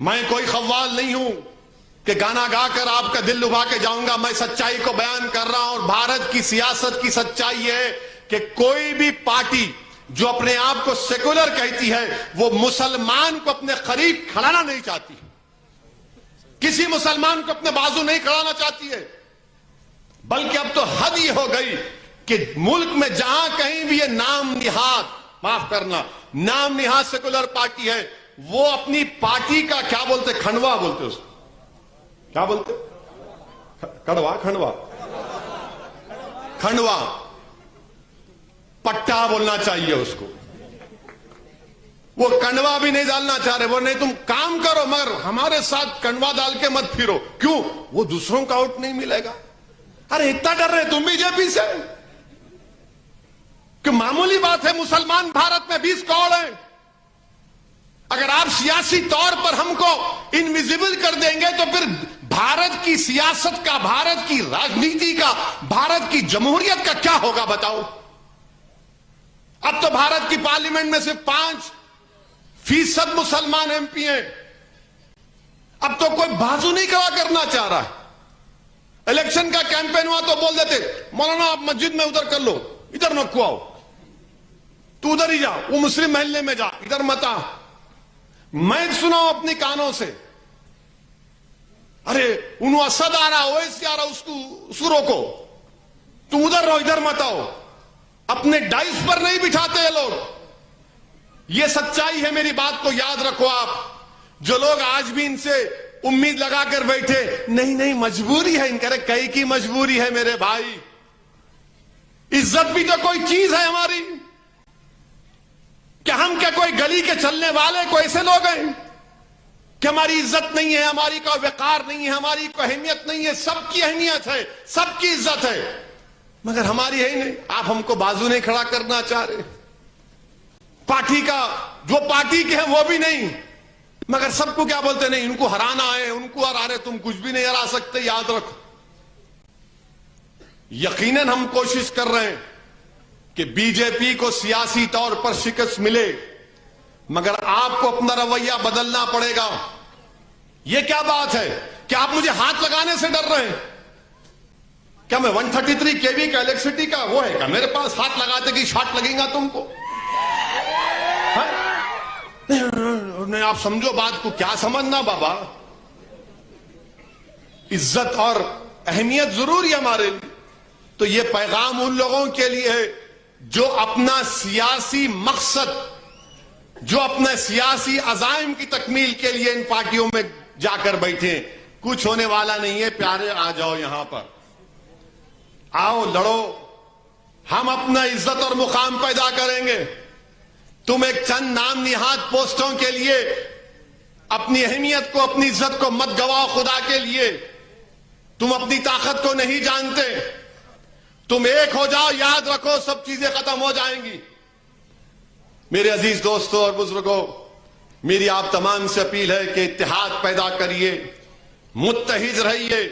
میں کوئی قوال نہیں ہوں کہ گانا گا کر آپ کا دل لبھا کے جاؤں گا. میں سچائی کو بیان کر رہا ہوں. اور بھارت کی سیاست کی سچائی یہ ہے کہ کوئی بھی پارٹی جو اپنے آپ کو سیکولر کہتی ہے وہ مسلمان کو اپنے قریب کھڑانا نہیں چاہتی, کسی مسلمان کو اپنے بازو نہیں کھڑانا چاہتی ہے. بلکہ اب تو حد یہ ہو گئی کہ ملک میں جہاں کہیں بھی یہ نام نہاد, معاف کرنا, نام نہاد سیکولر پارٹی ہے, وہ اپنی پارٹی کا کیا بولتے, کھنڈوا بولتے اس کو, کیا بولتے, کڑوا, کھنڈوا, کھنڈوا, پٹا بولنا چاہیے اس کو. وہ کنڈوا بھی نہیں ڈالنا چاہ رہے. وہ نہیں, تم کام کرو مگر ہمارے ساتھ کنڈوا ڈال کے مت پھرو. کیوں؟ وہ دوسروں کا ووٹ نہیں ملے گا. ارے اتنا ڈر رہے تم بی جے پی سے کہ معمولی بات ہے. مسلمان بھارت میں 20 کروڑ ہیں. اگر آپ سیاسی طور پر ہم کو انویزیبل کر دیں گے تو پھر بھارت کی سیاست کا, بھارت کی راجنیتی کا, بھارت کی جمہوریت کا کیا ہوگا بتاؤ. اب تو بھارت کی پارلیمنٹ میں صرف 5% مسلمان ایم پی ہیں. اب تو کوئی بازو نہیں کھڑا کرنا چاہ رہا ہے. الیکشن کا کیمپین ہوا تو بول دیتے مولانا آپ مسجد میں ادھر کر لو, ادھر نہ کو آؤ, تو ادھر ہی جا, وہ مسلم محلے میں جا, ادھر مت آ. میں سناؤں اپنی کانوں سے, ارے انہوں اسد آ رہا, اویسی آ رہا, اس کو روکو, تم ادھر رہو, ادھر مت آؤ. اپنے ڈائس پر نہیں بٹھاتے یہ لوگ. یہ سچائی ہے, میری بات کو یاد رکھو آپ. جو لوگ آج بھی ان سے امید لگا کر بیٹھے, نہیں نہیں مجبوری ہے, ان کہہ رہے کئی کی مجبوری ہے میرے بھائی. عزت بھی تو کوئی چیز ہے ہماری. کہ ہم کیا کوئی گلی کے چلنے والے کوئی ایسے لوگ ہیں کہ ہماری عزت نہیں ہے, ہماری کوئی وقار نہیں ہے, ہماری کوئی اہمیت نہیں ہے. سب کی اہمیت ہے, سب کی عزت ہے, مگر ہماری ہے ہی نہیں. آپ ہم کو بازو نہیں کھڑا کرنا چاہ رہے. پارٹی کا جو پارٹی کے ہیں وہ بھی نہیں, مگر سب کو کیا بولتے, نہیں ان کو ہرانا ہے, ان کو ہرا رہے, تم کچھ بھی نہیں ہرا سکتے. یاد رکھو, یقیناً ہم کوشش کر رہے ہیں کہ بی جے پی کو سیاسی طور پر شکست ملے, مگر آپ کو اپنا رویہ بدلنا پڑے گا. یہ کیا بات ہے کہ آپ مجھے ہاتھ لگانے سے ڈر رہے ہیں؟ کیا میں 133 kV کا الیکٹریسٹی کا وہ ہے کیا میرے پاس, ہاتھ لگاتے کی شاٹ لگیں گا تم کو؟ نہیں, آپ سمجھو بات کو, کیا سمجھنا بابا. عزت اور اہمیت ضروری ہے ہمارے لیے. تو یہ پیغام ان لوگوں کے لیے ہے جو اپنا سیاسی مقصد, جو اپنے سیاسی عزائم کی تکمیل کے لیے ان پارٹیوں میں جا کر بیٹھے. کچھ ہونے والا نہیں ہے پیارے, آ جاؤ یہاں پر, آؤ لڑو, ہم اپنا عزت اور مقام پیدا کریں گے. تم ایک چند نام نہاد پوسٹوں کے لیے اپنی اہمیت کو, اپنی عزت کو مت گواؤ خدا کے لیے. تم اپنی طاقت کو نہیں جانتے. تم ایک ہو جاؤ, یاد رکھو سب چیزیں ختم ہو جائیں گی. میرے عزیز دوستوں اور بزرگوں, میری آپ تمام سے اپیل ہے کہ اتحاد پیدا کریے, متحد رہیے,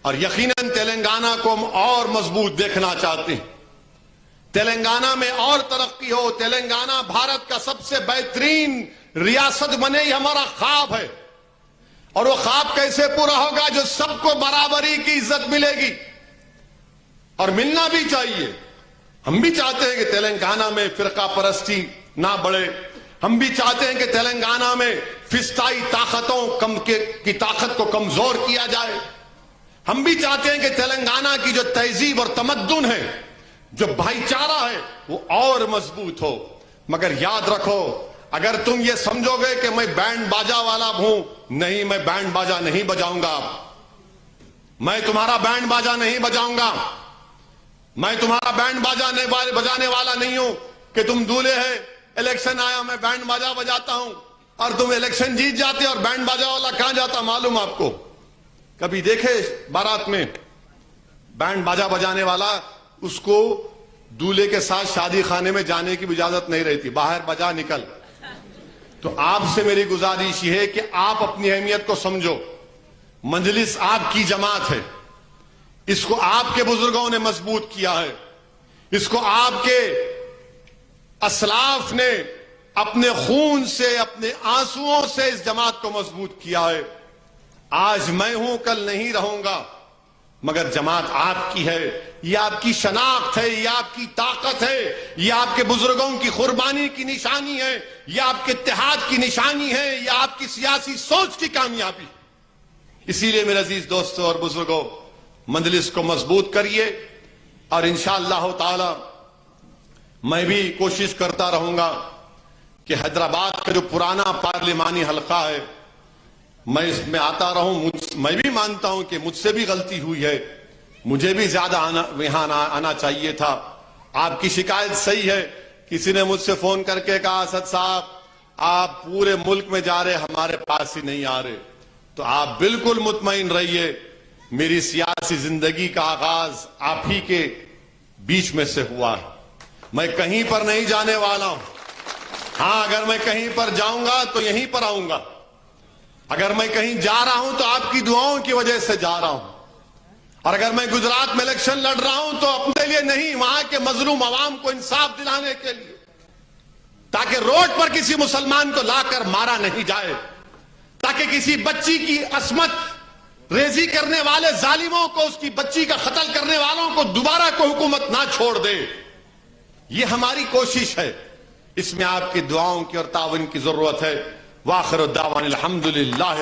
اور یقیناً تلنگانہ کو ہم اور مضبوط دیکھنا چاہتے ہیں. تلنگانہ میں اور ترقی ہو, تلنگانہ بھارت کا سب سے بہترین ریاست بنے, یہ ہمارا خواب ہے. اور وہ خواب کیسے پورا ہوگا؟ جو سب کو برابری کی عزت ملے گی, اور ملنا بھی چاہیے. ہم بھی چاہتے ہیں کہ تلنگانہ میں فرقہ پرستی نہ بڑھے. ہم بھی چاہتے ہیں کہ تلنگانہ میں فسطائی طاقتوں کی طاقت کو کمزور کیا جائے. ہم بھی چاہتے ہیں کہ تلنگانہ کی جو تہذیب اور تمدن ہے, جو بھائی چارہ ہے, وہ اور مضبوط ہو. مگر یاد رکھو, اگر تم یہ سمجھو گے کہ میں بینڈ باجا والا ہوں, نہیں, میں بینڈ باجا نہیں بجاؤں گا. میں تمہارا بینڈ باجا نہیں بجاؤں گا. میں تمہارا بینڈ باجا بجانے والا نہیں ہوں کہ تم دولہے ہیں, الیکشن آیا میں بینڈ باجا بجاتا ہوں, اور تم الیکشن جیت جاتے اور بینڈ باجا والا کہاں جاتا معلوم آپ کو؟ کبھی دیکھے بارات میں بینڈ باجا بجانے والا, اس کو دولہے کے ساتھ شادی خانے میں جانے کی اجازت نہیں رہتی, باہر بجا نکل. تو آپ سے میری گزارش یہ ہے کہ آپ اپنی اہمیت کو سمجھو. مجلس آپ کی جماعت ہے, اس کو آپ کے بزرگوں نے مضبوط کیا ہے, اس کو آپ کے اسلاف نے اپنے خون سے اپنے آنسوؤں سے اس جماعت کو مضبوط کیا ہے. آج میں ہوں کل نہیں رہوں گا مگر جماعت آپ کی ہے. یہ آپ کی شناخت ہے, یہ آپ کی طاقت ہے, یہ آپ کے بزرگوں کی قربانی کی نشانی ہے, یہ آپ کے اتحاد کی نشانی ہے, یہ آپ کی سیاسی سوچ کی کامیابی. اسی لیے میرے عزیز دوستوں اور بزرگوں, مجلس کو مضبوط کریے اور انشاءاللہ تعالی میں بھی کوشش کرتا رہوں گا کہ حیدرآباد کا جو پرانا پارلیمانی حلقہ ہے میں اس میں آتا رہوں. میں بھی مانتا ہوں کہ مجھ سے بھی غلطی ہوئی ہے, مجھے بھی زیادہ یہاں آنا چاہیے تھا. آپ کی شکایت صحیح ہے. کسی نے مجھ سے فون کر کے کہا اسد صاحب آپ پورے ملک میں جا رہے, ہمارے پاس ہی نہیں آ رہے. تو آپ بالکل مطمئن رہیے, میری سیاسی زندگی کا آغاز آپ ہی کے بیچ میں سے ہوا ہے. میں کہیں پر نہیں جانے والا ہوں. ہاں اگر میں کہیں پر جاؤں گا تو یہیں پر آؤں گا. اگر میں کہیں جا رہا ہوں تو آپ کی دعاؤں کی وجہ سے جا رہا ہوں. اور اگر میں گجرات میں الیکشن لڑ رہا ہوں تو اپنے لیے نہیں, وہاں کے مظلوم عوام کو انصاف دلانے کے لیے, تاکہ روڈ پر کسی مسلمان کو لا کر مارا نہیں جائے, تاکہ کسی بچی کی عصمت ریزی کرنے والے ظالموں کو, اس کی بچی کا قتل کرنے والوں کو دوبارہ کوئی حکومت نہ چھوڑ دے. یہ ہماری کوشش ہے. اس میں آپ کی دعاؤں کی اور تعاون کی ضرورت ہے. وآخر الدعوان الحمدللہ.